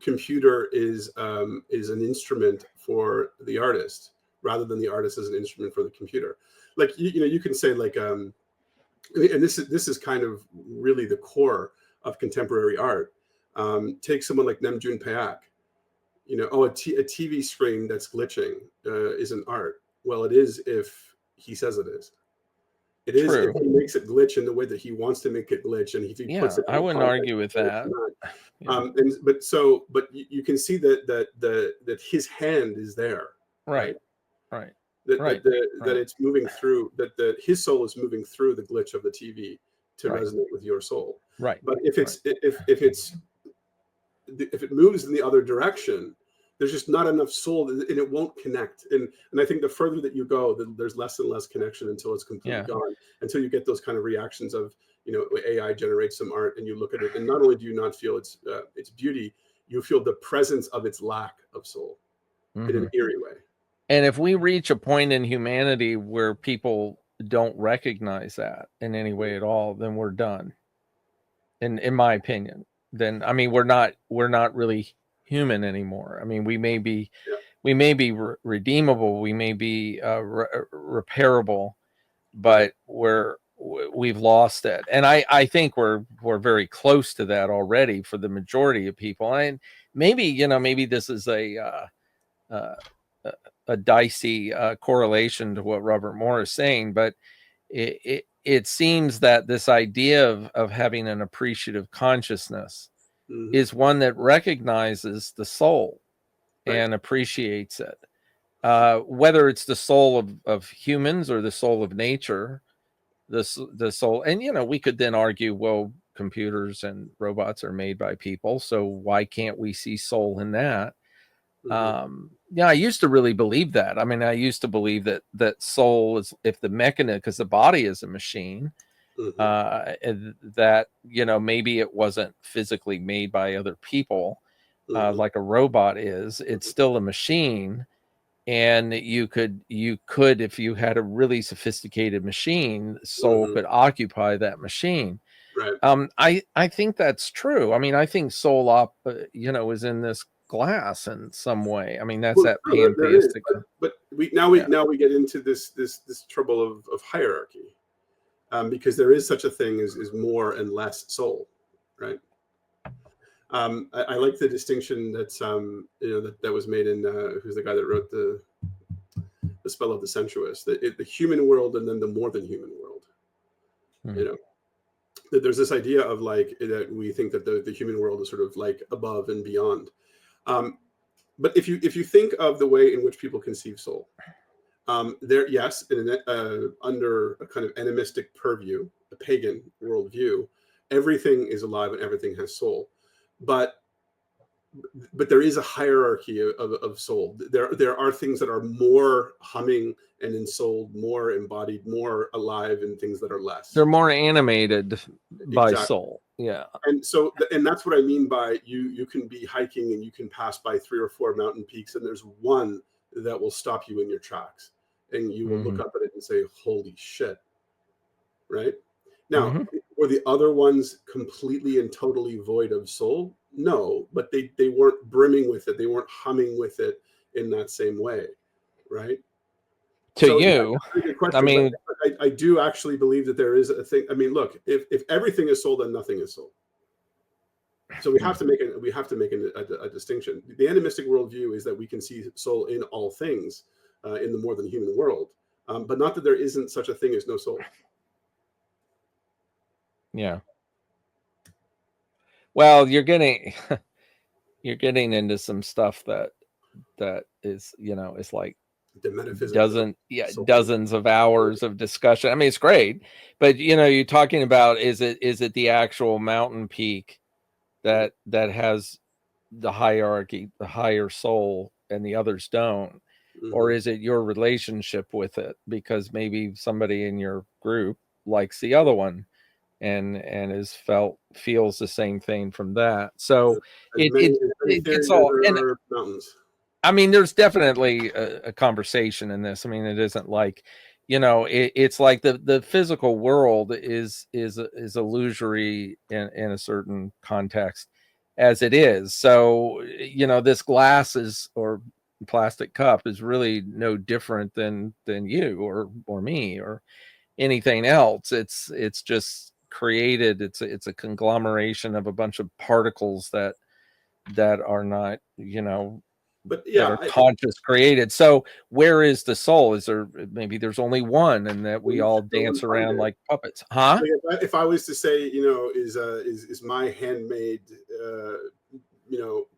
computer is an instrument for the artist rather than the artist as an instrument for the computer. Like you know, you can say like, and this is kind of really the core of contemporary art. Take someone like Namjoon Payak. You know, oh, a TV screen that's glitching isn't art. Well, it is if he says it is. It is if True. he makes it glitch in the way that he wants to make it glitch, and if he Yeah, puts it in I a wouldn't context argue with where it's that. not. Yeah. But you can see that his hand is there, Right. right? Right. That Right. that it's moving through, that his soul is moving through the glitch of the TV to Right. resonate with your soul. Right. But if it moves in the other direction, there's just not enough soul, and it won't connect. And I think the further that you go, there's less and less connection until it's completely gone. Until you get those kind of reactions of, you know, AI generates some art, and you look at it, and not only do you not feel its beauty, you feel the presence of its lack of soul in an eerie way. And if we reach a point in humanity where people don't recognize that in any way at all, then we're done. In my opinion, then I mean we're not really human anymore. I mean we may be redeemable, we may be repairable, but we've lost it. And I think we're very close to that already for the majority of people. And maybe, you know, maybe this is uh, a dicey correlation to what Robert Moore is saying, but it seems that this idea of having an appreciative consciousness is one that recognizes the soul and appreciates it. Whether it's the soul of humans or the soul of nature, the soul. And, you know, we could then argue, well, computers and robots are made by people, so why can't we see soul in that? Yeah, I used to really believe that. I mean, I used to believe that soul is, if the mechanism, because the body is a machine, that, you know, maybe it wasn't physically made by other people, like a robot is. It's still a machine, and you could, if you had a really sophisticated machine, soul could occupy that machine. Right. I think that's true. I mean, I think soul you know, is in this glass in some way. I mean, that's Well, that no, there is, pantheistic. but we now we get into this trouble of hierarchy, because there is such a thing as more and less soul, right? I like the distinction that's you know, that was made in who's the guy that wrote the Spell of the Sensuous, the human world and then the more than human world. You know, that there's this idea of like that we think that the human world is sort of like above and beyond. But if you think of the way in which people conceive soul, there, yes, under a kind of animistic purview, a pagan worldview, everything is alive and everything has soul, but there is a hierarchy of soul. There are things that are more humming and ensouled, more embodied, more alive, and things that are less. They're more animated by Exactly. soul. Yeah. And so, and that's what I mean by you can be hiking and you can pass by 3 or 4 mountain peaks, and there's one that will stop you in your tracks, and you will look up at it and say, holy shit. Right now, were the other ones completely and totally void of soul? No, but they weren't brimming with it, they weren't humming with it in that same way, right? To So you, that's a good question. I mean, but I do actually believe that there is a thing. I mean, look, if everything is soul, then nothing is soul. So we have to make a distinction. The animistic worldview is that we can see soul in all things, in the more than human world, but not that there isn't such a thing as no soul. Yeah. Well, you're getting into some stuff that is, you know, it's like The metaphysics of soul. dozens of hours of discussion. I mean, it's great, but, you know, you're talking about, is it the actual mountain peak that has the hierarchy, the higher soul, and the others don't? Or is it your relationship with it? Because maybe somebody in your group likes the other one, and feels the same thing from that. So As many it's theories as all, there and are mountains. I mean, there's definitely a conversation in this. I mean, it isn't like, it's like the physical world is illusory in a certain context as it is. So, this glass or plastic cup is really no different than you or me or anything else. It's just created. It's a conglomeration of a bunch of particles that are not, But that yeah, are conscious created. So where is the soul? Is there, maybe there's only one, and that we all dance around like puppets, huh? like if I was to say, is my handmade,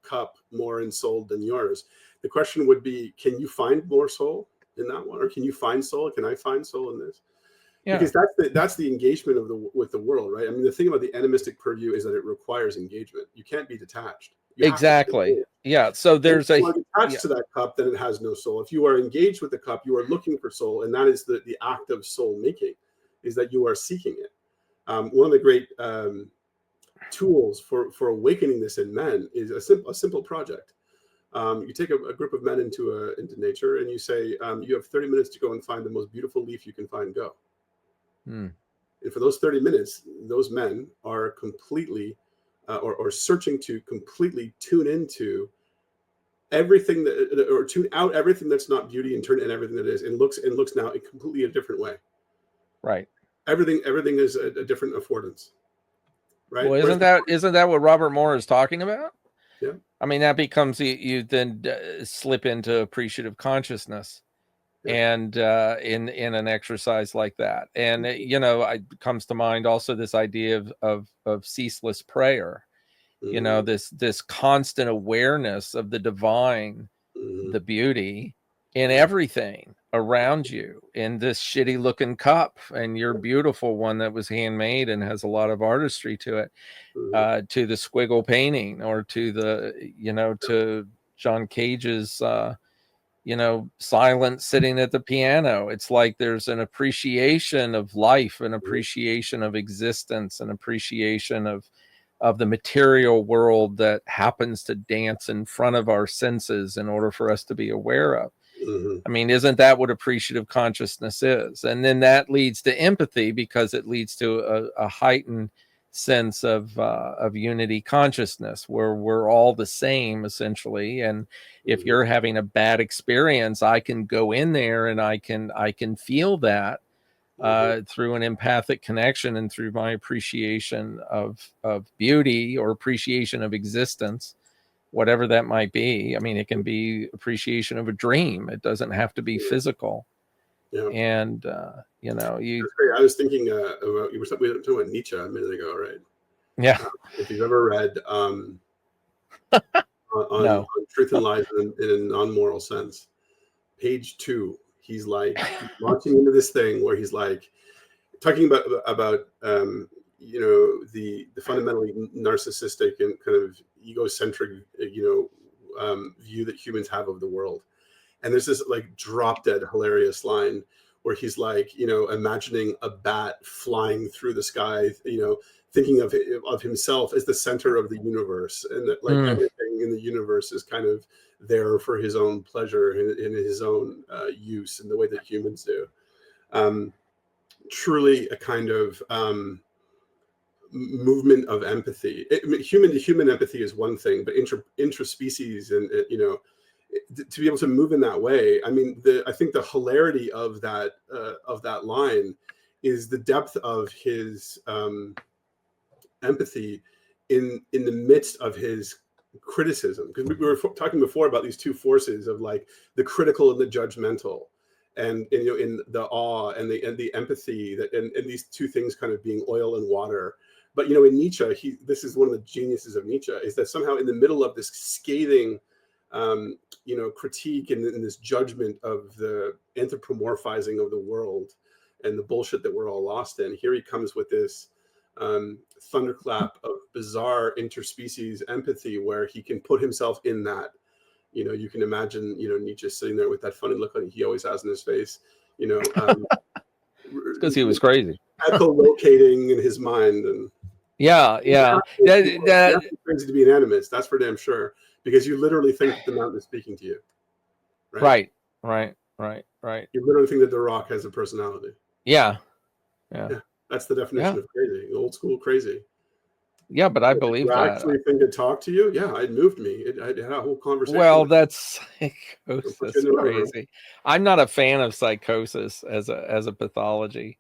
cup more ensouled than yours? The question would be, can you find more soul in that one, or can you find soul? Can I find soul in this? Yeah, Because that's the engagement with the world, right? I mean, the thing about the animistic purview is that it requires engagement. You can't be detached. You have to be exactly. engaged. Yeah. So And if there's you are attached to that cup, then it has no soul. If you are engaged with the cup, you are looking for soul, and that is the act of soul making, is that you are seeking it. One of the great tools for awakening this in men is a simple project. You take a group of men into nature, and you say, you have 30 minutes to go and find the most beautiful leaf you can find. Go. Hmm. And for those 30 minutes, those men are completely or searching to completely tune into everything that, or tune out everything that's not beauty and turn in everything that is, and looks now in completely a different way. Right. Everything is a different affordance, right? Well, Whereas isn't that what Robert Moore is talking about? yeah, I mean, that becomes, you then slip into appreciative consciousness, yeah, and in an exercise like that, and it comes to mind also this idea of ceaseless prayer. mm-hmm, This constant awareness of the divine, mm-hmm, the beauty in everything around you, in this shitty looking cup and your beautiful one that was handmade and has a lot of artistry to it, mm-hmm, to the squiggle painting, or to to John Cage's silent sitting at the piano. It's like there's an appreciation of life, an appreciation of existence, an appreciation of the material world that happens to dance in front of our senses in order for us to be aware of. mm-hmm, I mean, isn't that what appreciative consciousness is? And then that leads to empathy, because it leads to a heightened sense of unity consciousness, where we're all the same essentially. And if mm-hmm, you're having a bad experience, I can go in there and I can feel that mm-hmm, through an empathic connection, and through my appreciation of beauty, or appreciation of existence, whatever that might be. I mean, it can be appreciation of a dream. It doesn't have to be physical. yeah. And you, That's great. I was thinking about, we were talking about Nietzsche a minute ago, right? yeah, If you've ever read on no, Truth and Lies in a non-moral sense, page 2, he's launching into this thing where he's like talking about the fundamentally narcissistic and kind of egocentric view that humans have of the world. And there's this like drop dead hilarious line where he's like, imagining a bat flying through the sky, thinking of himself as the center of the universe, and that like mm, everything in the universe is kind of there for his own pleasure and in his own use, in the way that humans do. Um, Truly a kind of movement of empathy. Human to human empathy is one thing, but intraspecies and to be able to move in that way. I mean, I think the hilarity of that line is the depth of his empathy in the midst of his criticism. Because we were talking before about these two forces of like the critical and the judgmental, and in the awe and the empathy, that and these two things kind of being oil and water. But in Nietzsche, this is one of the geniuses of Nietzsche, is that somehow in the middle of this scathing critique and this judgment of the anthropomorphizing of the world and the bullshit that we're all lost in, here he comes with this thunderclap of bizarre interspecies empathy, where he can put himself in that. You can imagine, Nietzsche sitting there with that funny look like he always has in his face. it's because he was crazy. echolocating in his mind. And Yeah. you have to be crazy to be an animist. That's for damn sure. Because you literally think that the mountain is speaking to you. Right. You literally think that the rock has a personality. Yeah. That's the definition of crazy. Old school crazy. Yeah, but I believe you that. Actually think it talked to you? Yeah, it moved me. I had a whole conversation. Well, that's psychosis crazy. I'm not a fan of psychosis as a pathology.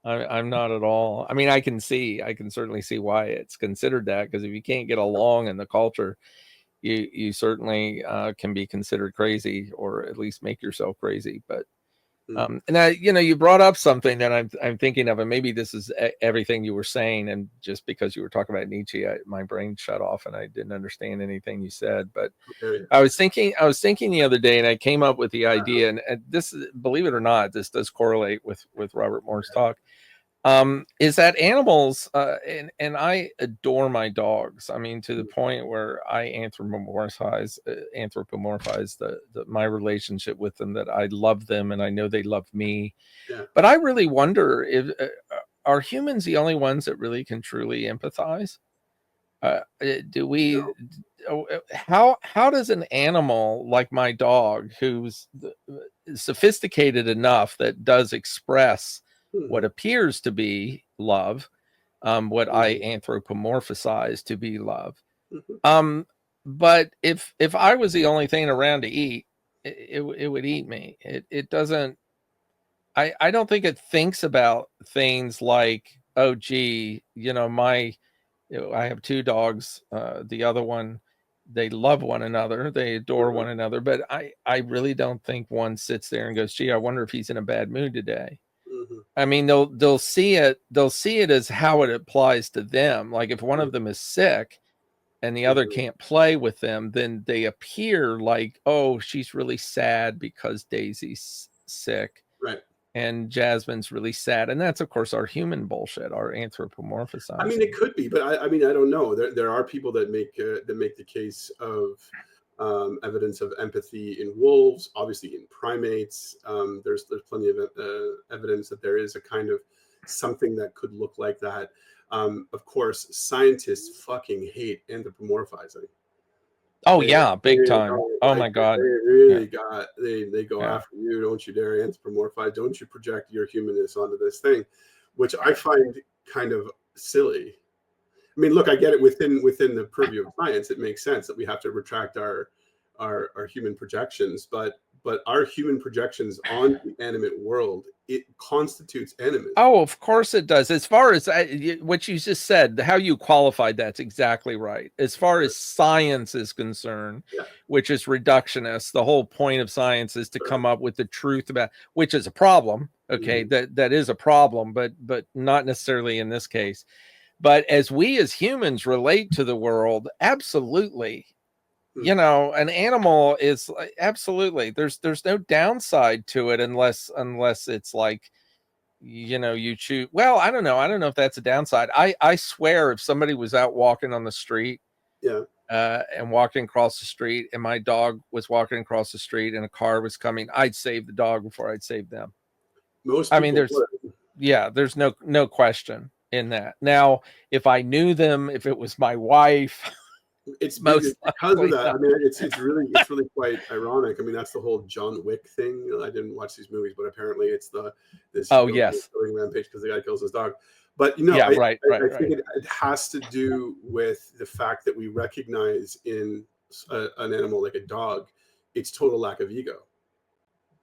I'm not at all. I mean, I can certainly see why it's considered that, because if you can't get along in the culture, you certainly can be considered crazy, or at least make yourself crazy. But and I, you brought up something that I'm thinking of, and maybe this is everything you were saying, and just because you were talking about Nietzsche, my brain shut off and I didn't understand anything you said. But I was thinking the other day, and I came up with the idea, and this, believe it or not, this does correlate with Robert Moore's talk. Is that animals, and I adore my dogs. I mean, to the point where I anthropomorphize my relationship with them, that I love them and I know they love me. But I really wonder if are humans the only ones that really can truly empathize? Do we? How does an animal like my dog, who's sophisticated enough that does express what appears to be love, what I anthropomorphize to be love, but if I was the only thing around to eat, it would eat me. It doesn't. I don't think it thinks about things like, oh gee, I have two dogs. The other one, they love one another. They adore one another. But I really don't think one sits there and goes, gee, I wonder if he's in a bad mood today. I mean, they'll see it as how it applies to them. Like if one of them is sick and the other can't play with them, then they appear like, oh, she's really sad because Daisy's sick. Right. And Jasmine's really sad. And that's, of course, our human bullshit, our anthropomorphizing. I mean, it could be, but I mean, I don't know. There are people that make the case of evidence of empathy in wolves, obviously in primates. There's plenty of evidence that there is a kind of something that could look like that. Of course, scientists fucking hate anthropomorphizing. Oh yeah, big time. Oh my God. They really they go after you. Don't you dare anthropomorphize. Don't you project your humanness onto this thing, which I find kind of silly. I mean, look, I get it within the purview of science. It makes sense that we have to retract our human projections, but our human projections on the animate world, it constitutes animism. Oh, of course it does. As far as what you just said, how you qualified, that's exactly right. As far as science is concerned, which is reductionist, the whole point of science is to come up with the truth about, which is a problem. Okay, that is a problem, but not necessarily in this case. But as we as humans relate to the world, absolutely. An animal is absolutely, there's no downside to it unless it's like, you choose. Well, I don't know if that's a downside. I swear, if somebody was out walking on the street, and walking across the street, and my dog was walking across the street and a car was coming, I'd save the dog before I'd save them. There's no question in that. Now, if I knew them, if it was my wife, it's most because of that. I mean, it's really quite ironic. I mean, that's the whole John Wick thing. I didn't watch these movies, but apparently it's this killing rampage because the guy kills his dog. But I think it has to do with the fact that we recognize in an animal like a dog, its total lack of ego.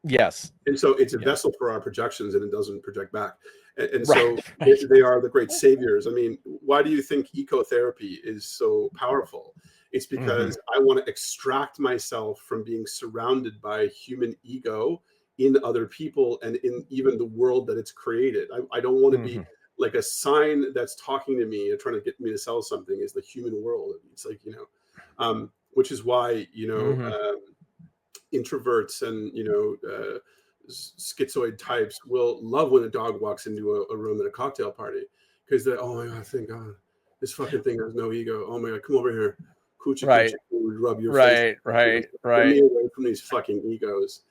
Yes. And so it's a vessel for our projections, and it doesn't project back. And so they are the great saviors. I mean, why do you think ecotherapy is so powerful? It's because I want to extract myself from being surrounded by human ego in other people and in even the world that it's created. I don't want to be like a sign that's talking to me and trying to get me to sell something is the human world. It's like, which is why, introverts and schizoid types will love when a dog walks into a room at a cocktail party, because they're, oh my God, thank God, this fucking thing has no ego. Oh my God, come over here, coochie, coochie, rub your face. Right. Get me away from these fucking egos.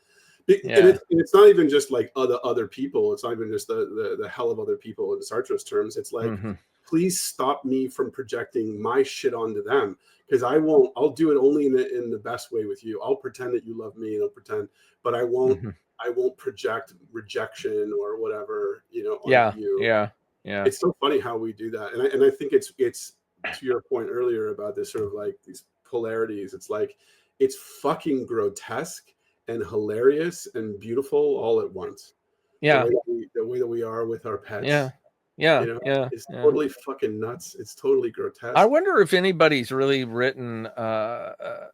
Yeah. It's not even just like other people. It's not even just the hell of other people in Sartre's terms. It's like, Mm-hmm. please stop me from projecting my shit onto them, because I'll do it only in the best way with you. I'll pretend that you love me, and I'll pretend, but I won't Mm-hmm. project rejection or whatever, onto Yeah. you. Yeah. Yeah. It's so funny how we do that. And I think it's to your point earlier about this sort of like these polarities. It's like, it's fucking grotesque and hilarious and beautiful all at once. Yeah. The way that we are with our Yeah. pets, Yeah. Yeah. it's Yeah. totally fucking nuts. It's totally I grotesque. wonder if anybody's really written a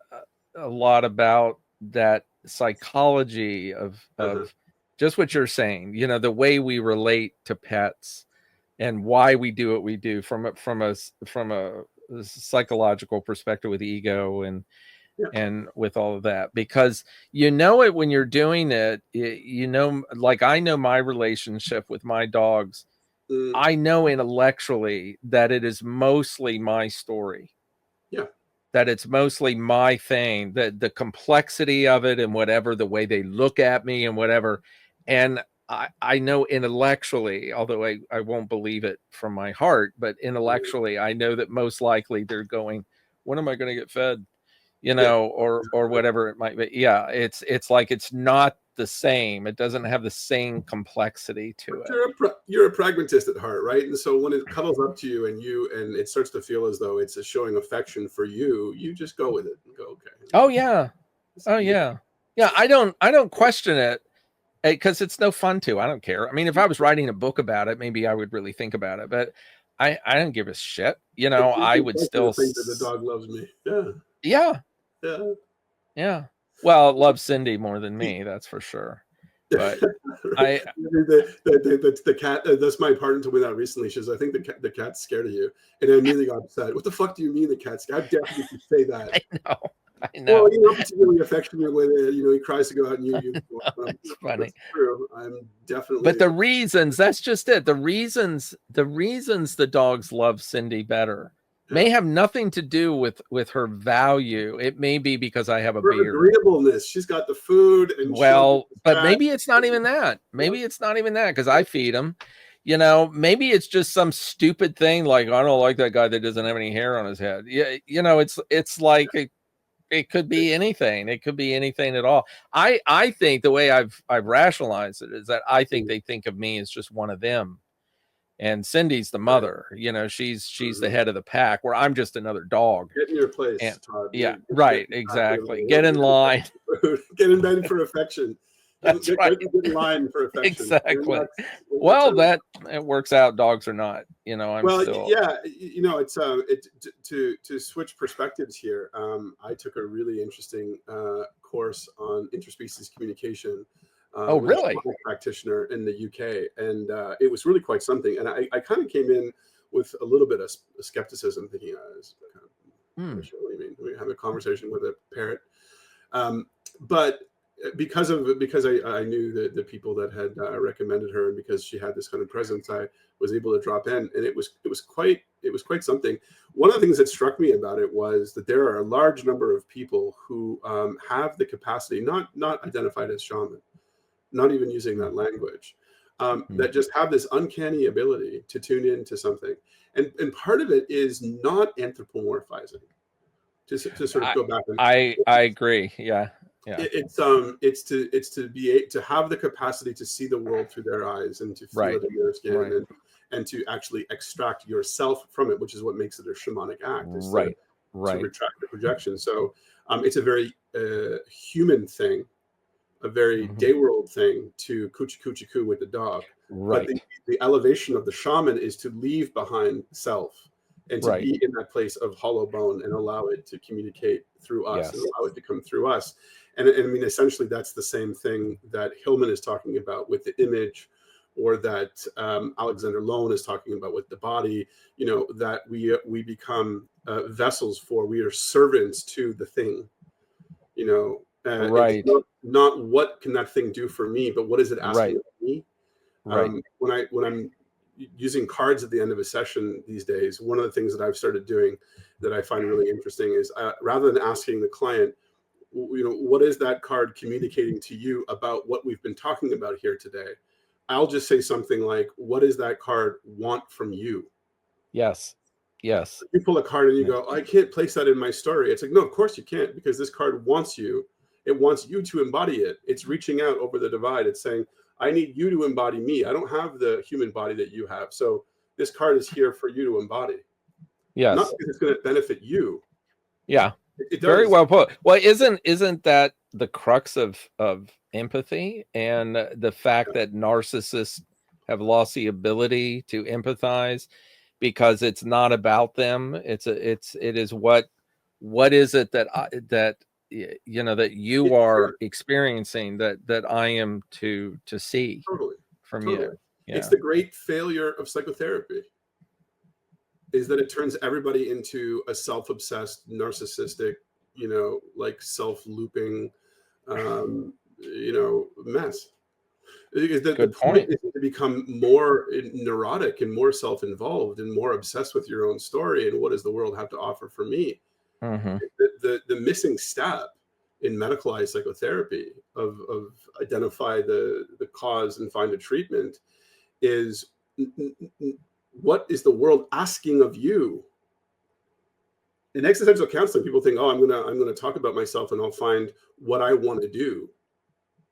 lot about that psychology Uh-huh. of just what you're saying, the way we relate to pets and why we do what we do from a psychological perspective with ego Yeah. and with all of that, because it when you're doing it, like I know my relationship with my dogs. Mm, I know intellectually that it is mostly my story, yeah. that it's mostly my thing, that the complexity of it and whatever, the way they look at me and whatever. And I know intellectually, although I won't believe it from my heart, but Mm, intellectually, I know that most likely they're going, when am I going to get fed? yeah. Or whatever it might be. Yeah. It's like, it's not the same. It doesn't have the same complexity But to it. you're a pragmatist at heart, right? And so when it cuddles up to you and it starts to feel as though it's a showing affection for you, you just go with it and go, okay. Oh yeah. Oh yeah. Yeah. I don't question it because it's no fun to. I don't care. I mean, if I was writing a book about it, maybe I would really think about it, but I don't give a shit. It gives I me would pleasure still to think that the dog loves me. Yeah. yeah. Yeah. Yeah. Well, it loves Cindy more than me, that's for sure. But Right. I The cat, that's my partner told me that recently. She says, I think the cat's scared of you. And I immediately got upset. What the fuck do you mean the cat's scared? How dare you say that? I know. I Well, know. particularly affectionate with it. He cries to go out and you It's funny. that's true. I'm But definitely the reasons, that's just it. The reasons the dogs love Cindy better yeah. may have nothing to do with her value. It may be because I have a Her beard. agreeableness. She's got the food and she'll get Well, but fat. maybe it's not even that. Maybe it's not even that because I feed them. Maybe it's just some stupid thing like I don't like that guy that doesn't have any hair on his head. Yeah, it's like it could be anything. It could be anything at all. I think the way I've rationalized it is that I think they think of me as just one of them. And Cindy's the Right. mother, she's the head of the pack where I'm just another dog. Get in your place, And Todd. yeah, Get right, exactly exactly. Get in line. get in line for affection. That's right. Get in line for affection. Exactly. We're not Well, trying that it works out. Dogs are not. I'm well, still. yeah, it's to switch perspectives here. I took a really interesting course on interspecies communication Oh, with a really? shamanic practitioner in the UK, and it was really quite something. And I kind of came in with a little bit of skepticism, thinking, "This kind of bullshit. What do you mean? We have a conversation with a parrot." But because I knew the people that had recommended her, and because she had this kind of presence, I was able to drop in, and it was quite something. One of the things that struck me about it was that there are a large number of people who have the capacity, not identified as shaman, not even using that language, that just have this uncanny ability to tune into something, and part of it is not anthropomorphizing. To sort of go back and I agree. Yeah. Yeah. it's to have the capacity to see the world through their eyes and to feel Right. it in their skin Right. and to actually extract yourself from it, which is what makes it a shamanic act, is Right. to Right. retract the projection. So it's a very human thing, a very day world thing to coochie coochie coo with the dog. But Right. the elevation of the shaman is to leave behind self and to Right. be in that place of hollow bone and allow it to communicate through us and Yes. allow it to come through us. And I mean, essentially, that's the same thing that Hillman is talking about with the image, or that Alexander Lowen is talking about with the body. That we become vessels for. We are servants to the thing. Right. It's not what can that thing do for me, but what is it asking Right. of me? Right. When I'm using cards at the end of a session these days, one of the things that I've started doing that I find really interesting is rather than asking the client, what is that card communicating to you about what we've been talking about here today? I'll just say something like, what does that card want from you? Yes. Yes. You pull a card and you go, I can't place that in my story. It's like, no, of course you can't, because this card wants you. It wants you to embody it. It's reaching out over the divide. It's saying, I need you to embody me. I don't have the human body that you have. So this card is here for you to embody. Yes. Not because it's going to benefit you. Yeah. It does. Very well put. Well, isn't that the crux of empathy, and the fact that narcissists have lost the ability to empathize because it's not about them. It is what is it that that you are experiencing that I am to see from you. Yeah. It's the great failure of psychotherapy, is that it turns everybody into a self-obsessed, narcissistic, like self-looping, mess. Because the point is to become more neurotic and more self-involved and more obsessed with your own story and what does the world have to offer for me. Mm-hmm. The missing step in medicalized psychotherapy of identify the cause and find a treatment is, what is the world asking of you? In existential counseling, people think, oh, I'm gonna talk about myself and I'll find what I want to do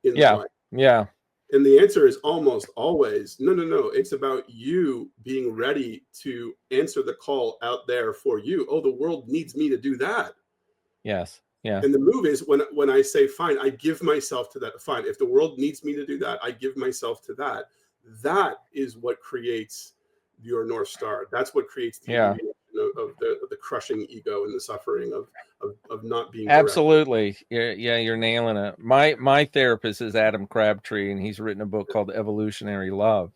in life. Yeah. And the answer is almost always, no. It's about you being ready to answer the call out there for you. Oh, the world needs me to do that. Yes. Yeah. And the move is when I say, fine, I give myself to that. Fine. If the world needs me to do that, I give myself to that. That is what creates your North Star. That's what creates the of the crushing ego and the suffering of not being direct. Absolutely. Yeah, you're nailing it. My therapist is Adam Crabtree, and he's written a book called Evolutionary Love.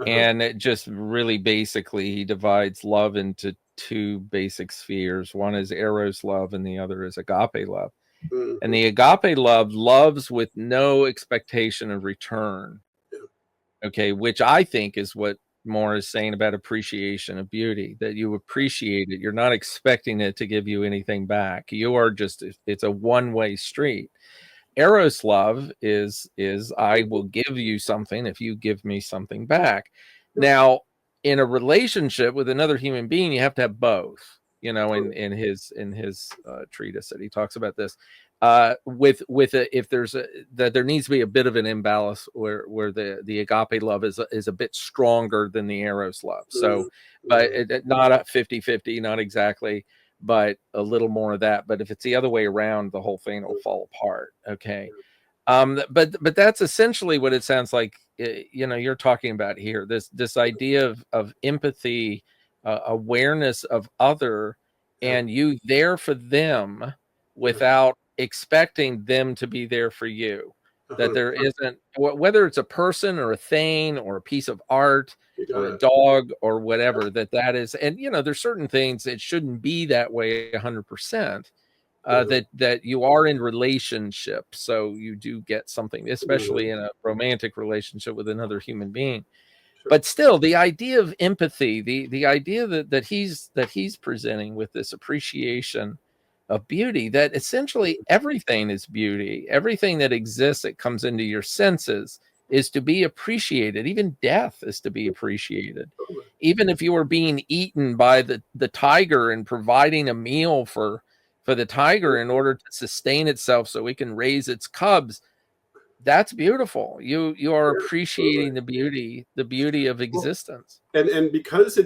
And it just really basically, he divides love into two basic spheres. One is eros love and the other is agape love. Mm-hmm. And the agape love loves with no expectation of return. Yeah. Okay, which I think is what Moore is saying about appreciation of beauty, that you appreciate it. You're not expecting it to give you anything back. You are just, it's a one-way street. Eros love is I will give you something if you give me something back. Now, in a relationship with another human being, you have to have both. In his treatise that he talks about this, if there's that there needs to be a bit of an imbalance where the agape love is a bit stronger than the eros love. So, but not a 50-50, not exactly, but a little more of that. But if it's the other way around, the whole thing will fall apart. Okay. But that's essentially what it sounds like, you're talking about here, this idea of empathy, awareness of other, and you there for them without expecting them to be there for you. That there isn't, whether it's a person or a thing or a piece of art or a dog or whatever, that is, and there's certain things it shouldn't be that way 100%. That you are in relationship, so you do get something, especially in a romantic relationship with another human being. Sure. But still, the idea of empathy, the idea that he's presenting with this appreciation of beauty, that essentially everything is beauty, everything that exists that comes into your senses is to be appreciated. Even death is to be appreciated. Even if you are being eaten by the tiger and providing a meal for the tiger in order to sustain itself so it can raise its cubs, that's beautiful. You are appreciating the beauty of existence. And because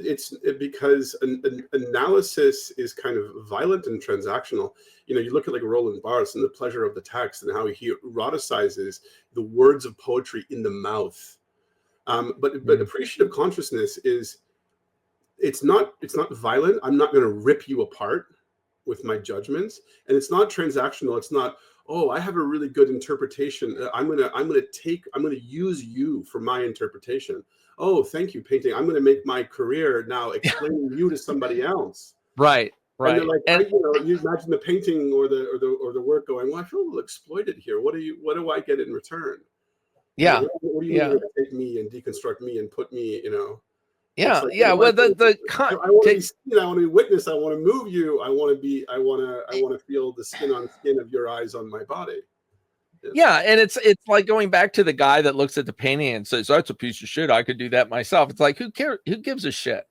because an analysis is kind of violent and transactional. You look at like Roland Barthes and the pleasure of the text and how he eroticizes the words of poetry in the mouth. But appreciative consciousness is, it's not violent. I'm not going to rip you apart with my judgments, and it's not transactional. It's not, oh, I have a really good interpretation. I'm gonna use you for my interpretation. Oh, thank you, painting. I'm gonna make my career now explaining you to somebody else. Right. And they're like, you imagine the painting or the work going, well, I feel a little exploited here. What do I get in return? Yeah. What do you mean to take me and deconstruct me and put me, Yeah, like, yeah. Well, I want to be seen. I want to be witnessed. I want to move you. I want to feel the skin on skin of your eyes on my body. Yeah, and it's like going back to the guy that looks at the painting and says, "That's a piece of shit. I could do that myself." It's like, who cares? Who gives a shit?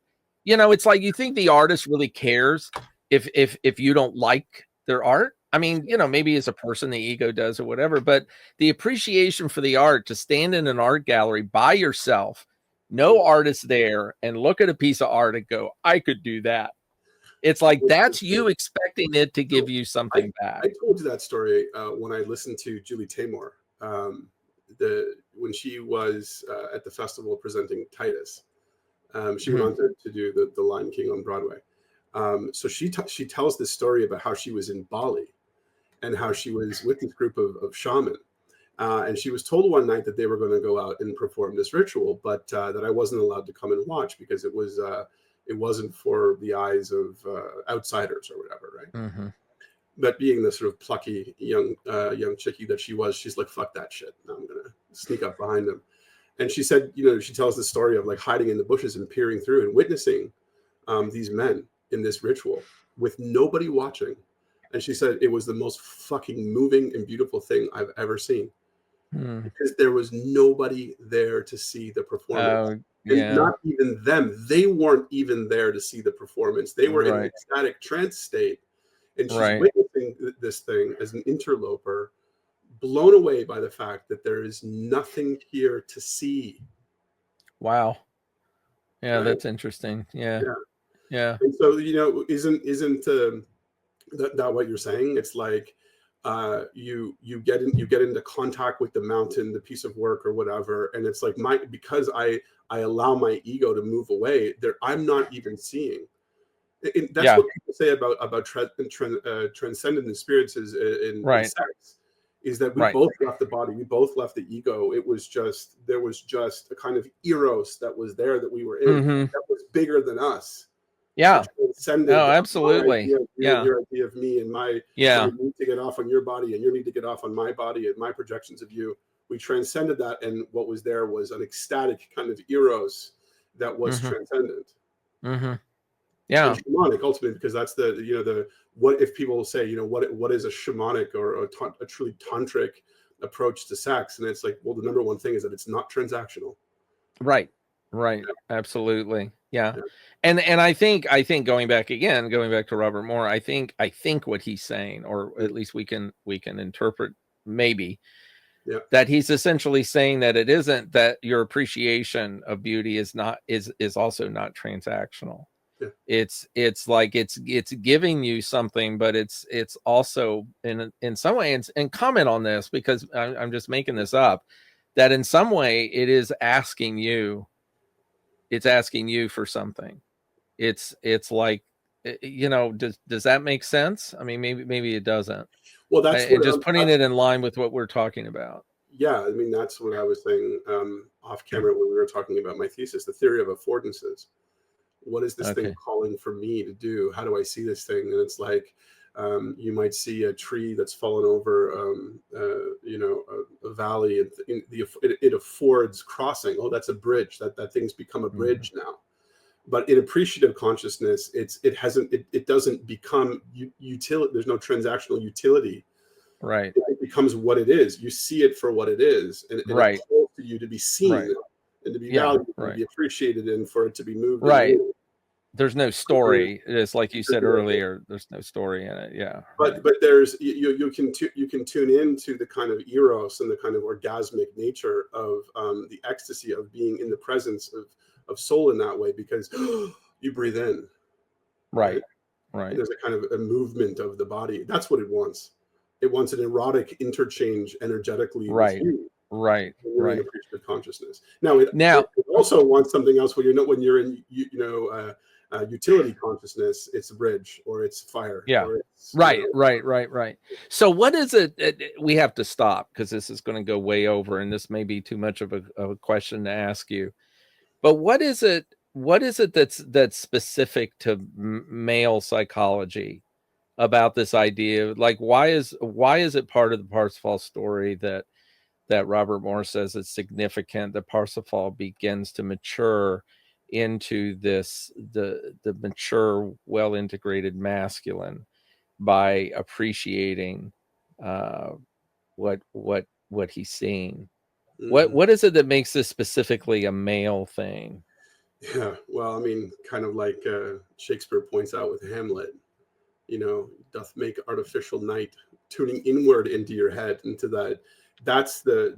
It's like, you think the artist really cares if you don't like their art? I mean, maybe as a person, the ego does or whatever, but the appreciation for the art, to stand in an art gallery by yourself, no artist there, and look at a piece of art and go, "I could do that." It's like, that's you expecting it to give you something back. I told you that story when I listened to Julie Taymor, when she was at the festival presenting Titus. She went on to do the Lion King on Broadway. So she tells this story about how she was in Bali and how she was with this group of shaman. And she was told one night that they were going to go out and perform this ritual, but that I wasn't allowed to come and watch because it wasn't for the eyes of outsiders or whatever, right? Mm-hmm. But being the sort of plucky young chickie that she was, she's like, "Fuck that shit! I'm gonna sneak up behind them." And she said, she tells the story of like hiding in the bushes and peering through and witnessing these men in this ritual with nobody watching. And she said it was the most fucking moving and beautiful thing I've ever seen. Because there was nobody there to see the performance. And not even them. They weren't even there to see the performance. They were in an ecstatic trance state. And she's witnessing this thing as an interloper, blown away by the fact that there is nothing here to see. Wow. Yeah, that's interesting. Yeah. And so, isn't that what you're saying? It's like you get into contact with the mountain, the piece of work or whatever, and it's like because I allow my ego to move away, I'm not even seeing. That's what people say about transcendent experiences in sex, is that we both left the body, we both left the ego. There was just a kind of eros that was there that we were in, that was bigger than us. Yeah. Transcended. Oh, absolutely. Your idea of me and my need to get off on your body and your need to get off on my body and my projections of you. We transcended that, and what was there was an ecstatic kind of eros that was transcendent. Yeah. And shamanic, ultimately, because that's what if people say, what is a shamanic or a truly tantric approach to sex? And it's like, well, the number one thing is that it's not transactional. Right. Absolutely. Yeah. And I think going back to Robert Moore, I think what he's saying, or at least we can interpret maybe that he's essentially saying that it isn't that your appreciation of beauty is also not transactional. It's like it's giving you something, but it's also in some way, and comment on this because I'm just making this up, that in some way it is asking you. It's asking you for something. It's like, does that make sense? I mean, maybe it doesn't. Well, that's and just putting it in line with what we're talking about. Yeah, I mean, that's what I was saying off camera when we were talking about my thesis, the theory of affordances. What is this thing calling for me to do? How do I see this thing? And it's like, you might see a tree that's fallen over, a valley. It affords crossing. Oh, that's a bridge. That thing's become a bridge now. But in appreciative consciousness, it doesn't become utility. There's no transactional utility. Right. It becomes what it is. You see it for what it is, and it calls to you to be seen and to be valued, and to be appreciated, and for it to be moved. Right. There's no story. It's like you said earlier. There's no story in it. Yeah. But there's you can tune into the kind of eros and the kind of orgasmic nature of the ecstasy of being in the presence of soul in that way, because you breathe in. Right. There's a kind of a movement of the body. That's what it wants. It wants an erotic interchange energetically. Right. In appreciative consciousness. Now it also wants something else when you're in utility consciousness. It's a bridge, or it's fire. Yeah. Or it's, Right. So what is it? We have to stop because this is going to go way over, and this may be too much of a question to ask you. But what is it that's specific to male psychology about this idea? Like, why is it part of the Parsifal story that Robert Moore says it's significant that Parsifal begins to mature into the mature, well integrated masculine by appreciating what he's seeing. What is it that makes this specifically a male thing? Yeah, well, I mean, kind of like Shakespeare points out with Hamlet, doth make artificial night, tuning inward into your head, into that. That's the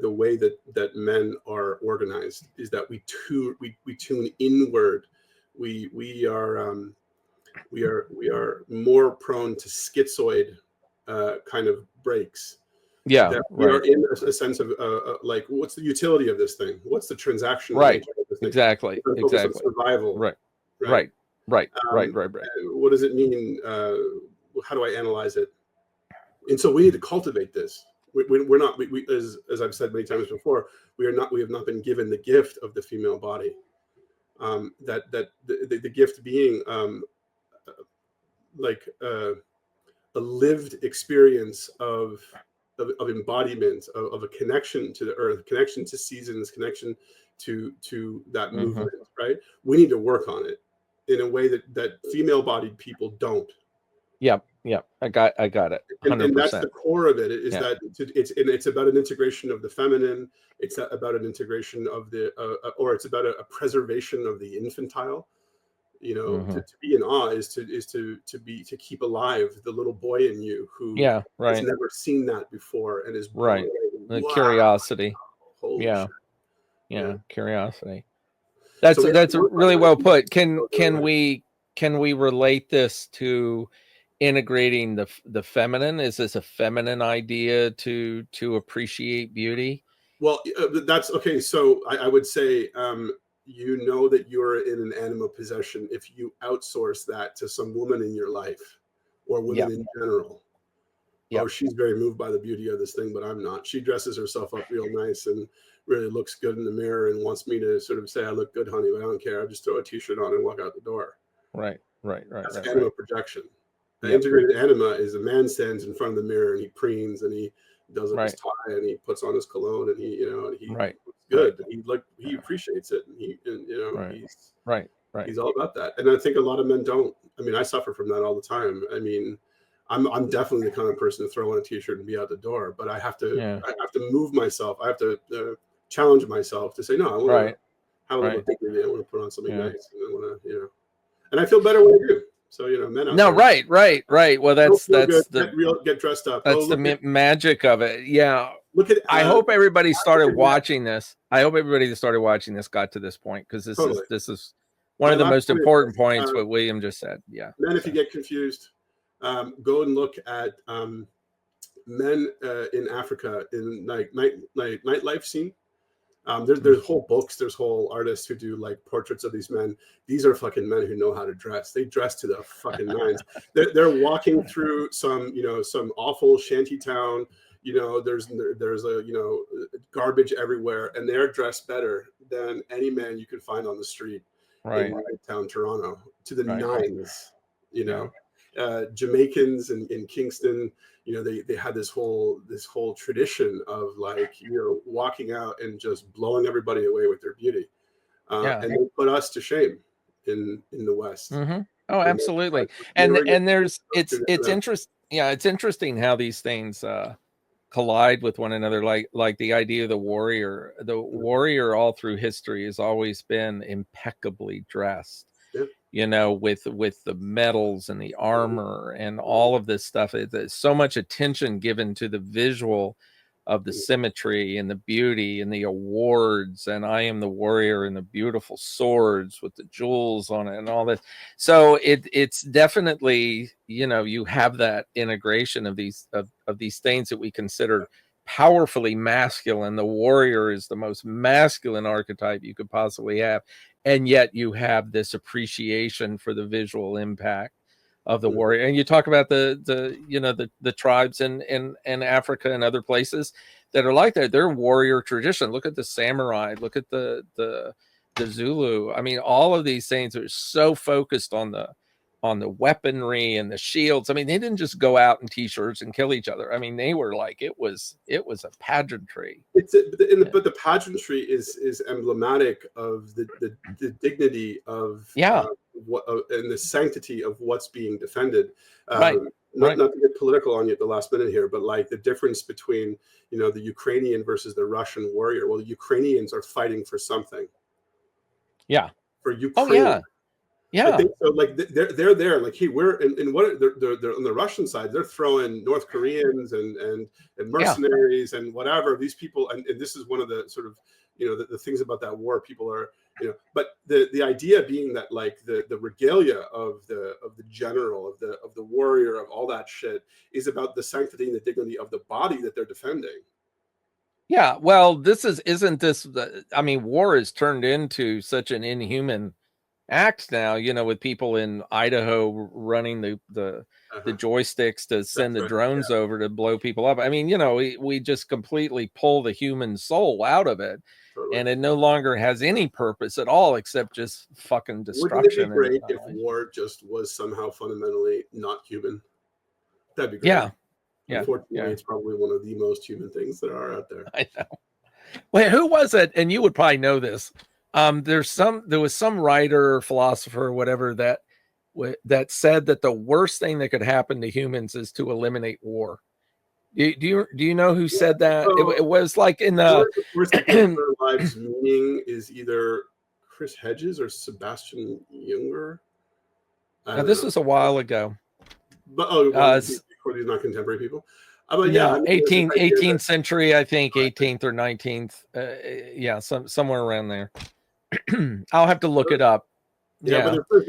way that men are organized, is that we tune inward. We are more prone to schizoid kind of breaks. Yeah, That we are right. in a sense of like, what's the utility of this thing? What's the transactional Right. nature of this thing? Exactly. We're focused on Exactly. survival, Right. right? Right. Um, Right. what does it mean? How do I analyze it? And so we need to cultivate this. We're not, as I've said many times before, we have not been given the gift of the female body. That the gift being like a lived experience of embodiment, of a connection to the earth, connection to seasons, connection to that movement. Right? We need to work on it in a way that female bodied people don't. Yep. I got it. And that's 100%. the core of it, is Yeah. that it's about an integration of the feminine. It's about an integration of the or it's about a preservation of the infantile. To be in awe is to keep alive the little boy in you who Yeah. Right. has never seen that before and is Right. The wow, curiosity. holy Yeah. shit. Yeah. Curiosity. So That's really well put. Can we we relate this to integrating the feminine? Is this a feminine idea to appreciate beauty? Well, that's okay. So I would say, that you're in an anima possession if you outsource that to some woman in your life, or women in general. Yep. Oh, she's very moved by the beauty of this thing, but I'm not. She dresses herself up real nice and really looks good in the mirror and wants me to sort of say, I look good, honey, but I don't care. I just throw a t-shirt on and walk out the door. Right. That's anima projection. Yep. Integrated anima is a man stands in front of the mirror and he preens and he does up his tie and he puts on his cologne and he looks good. And he appreciates it, and he's all about that. And I think a lot of men don't. I mean, I suffer from that all the time. I mean, I'm definitely the kind of person to throw on a t-shirt and be out the door, but I have to move myself. I have to challenge myself to say, no, I want to have a little dignity. I want to put on something nice, and I want to, and I feel better when I do. So, men out there. Right. Well, that's good. Get dressed up. That's magic of it. Yeah. Look at. I hope everybody started watching this. I hope everybody that started watching this got to this point, because this is one of the most important points what William just said. Yeah. Men, if you get confused, go and look at men in Africa in nightlife scene. There's whole books, there's whole artists who do like portraits of these men. These are fucking men who know how to dress. They dress to the fucking nines. They're walking through some awful shanty town. There's a garbage everywhere, and they're dressed better than any man you could find on the street in Midtown Toronto, to the nines. Jamaicans in Kingston, they had this whole tradition of like, walking out and just blowing everybody away with their beauty. And they put us to shame in the West. Oh, absolutely. And there's it's interesting. Yeah, it's interesting how these things collide with one another. Like the idea of the warrior. The warrior all through history has always been impeccably dressed. With the medals and the armor and all of this stuff. There's so much attention given to the visual of the symmetry and the beauty and the awards, and I am the warrior and the beautiful swords with the jewels on it and all this. So it's definitely, you have that integration of these things that we consider powerfully masculine. The warrior is the most masculine archetype you could possibly have, and yet you have this appreciation for the visual impact of the warrior. And you talk about the tribes in Africa and other places that are like that. Their warrior tradition. Look at the samurai. Look at the Zulu. I mean, all of these things are so focused on on the weaponry and the shields. I mean, they didn't just go out in t-shirts and kill each other. I mean, they were like, it was a pageantry. But the pageantry is emblematic of the dignity of what and the sanctity of what's being defended. Not to get political on you at the last minute here, but like the difference between, you know, the Ukrainian versus the Russian warrior. Well, the Ukrainians are fighting for something. Yeah. For Ukraine. Oh yeah. Yeah. I think so. Like they're there. Like, hey, we're in what they're on the Russian side. They're throwing North Koreans and mercenaries and whatever these people. And this is one of the sort of, you know, the things about that war. People are, you know, but the idea being that like the regalia of the general of the warrior of all that shit is about the sanctity and the dignity of the body that they're defending. Yeah. Well, isn't this? I mean, war has turned into such an inhuman act now, you know, with people in Idaho running the joysticks to send the drones over to blow people up. I mean, you know, we just completely pull the human soul out of it. Totally. And it no longer has any purpose at all except just fucking destruction. Wouldn't it be great if war just was somehow fundamentally not human? That'd be great. Yeah. Unfortunately, it's probably one of the most human things that are out there. I know. Wait, who was it? And you would probably know this. There was some writer or philosopher or whatever that said that the worst thing that could happen to humans is to eliminate war. Do you know who said that? So it was like in the worst thing for our lives meaning is either Chris Hedges or Sebastian Junger. Now, this was a while ago. But these not contemporary people. But yeah, I mean, 18th century, I think 18th or 19th. Somewhere around there. I'll have to look it up. Yeah, but there's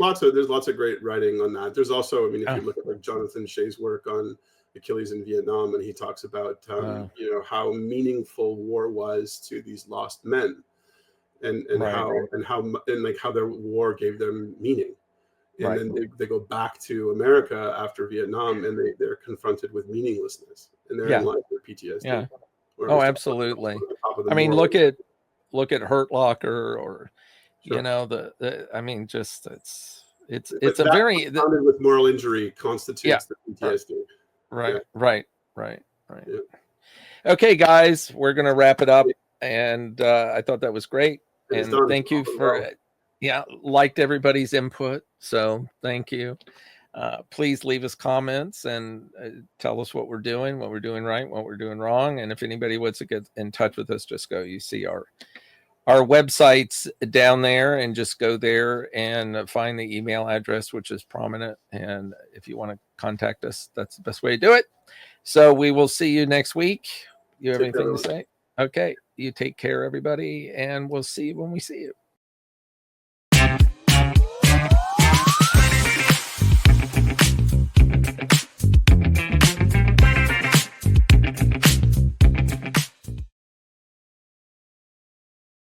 lots of great writing on that. There's also, I mean, if you look at like Jonathan Shea's work on Achilles in Vietnam, and he talks about you know, how meaningful war was to these lost men, and how their war gave them meaning. And then they go back to America after Vietnam, and they're confronted with meaninglessness, and they're in line with PTSD. Yeah. Oh, absolutely. I mean, look at Hurt Locker, or you know, I mean, just it's a very with moral injury constitutes the PTSD. Right. Yeah. Okay, guys, we're gonna wrap it up, and I thought that was great, and thank you for liked everybody's input, so thank you. Please leave us comments and tell us what we're doing right, what we're doing wrong, and if anybody wants to get in touch with us, just go. You see our website's down there, and just go there and find the email address, which is prominent, and if you want to contact us, that's the best way to do it. So we will see you next week. You have anything to say? Okay, you take care, everybody, and we'll see you when we see you.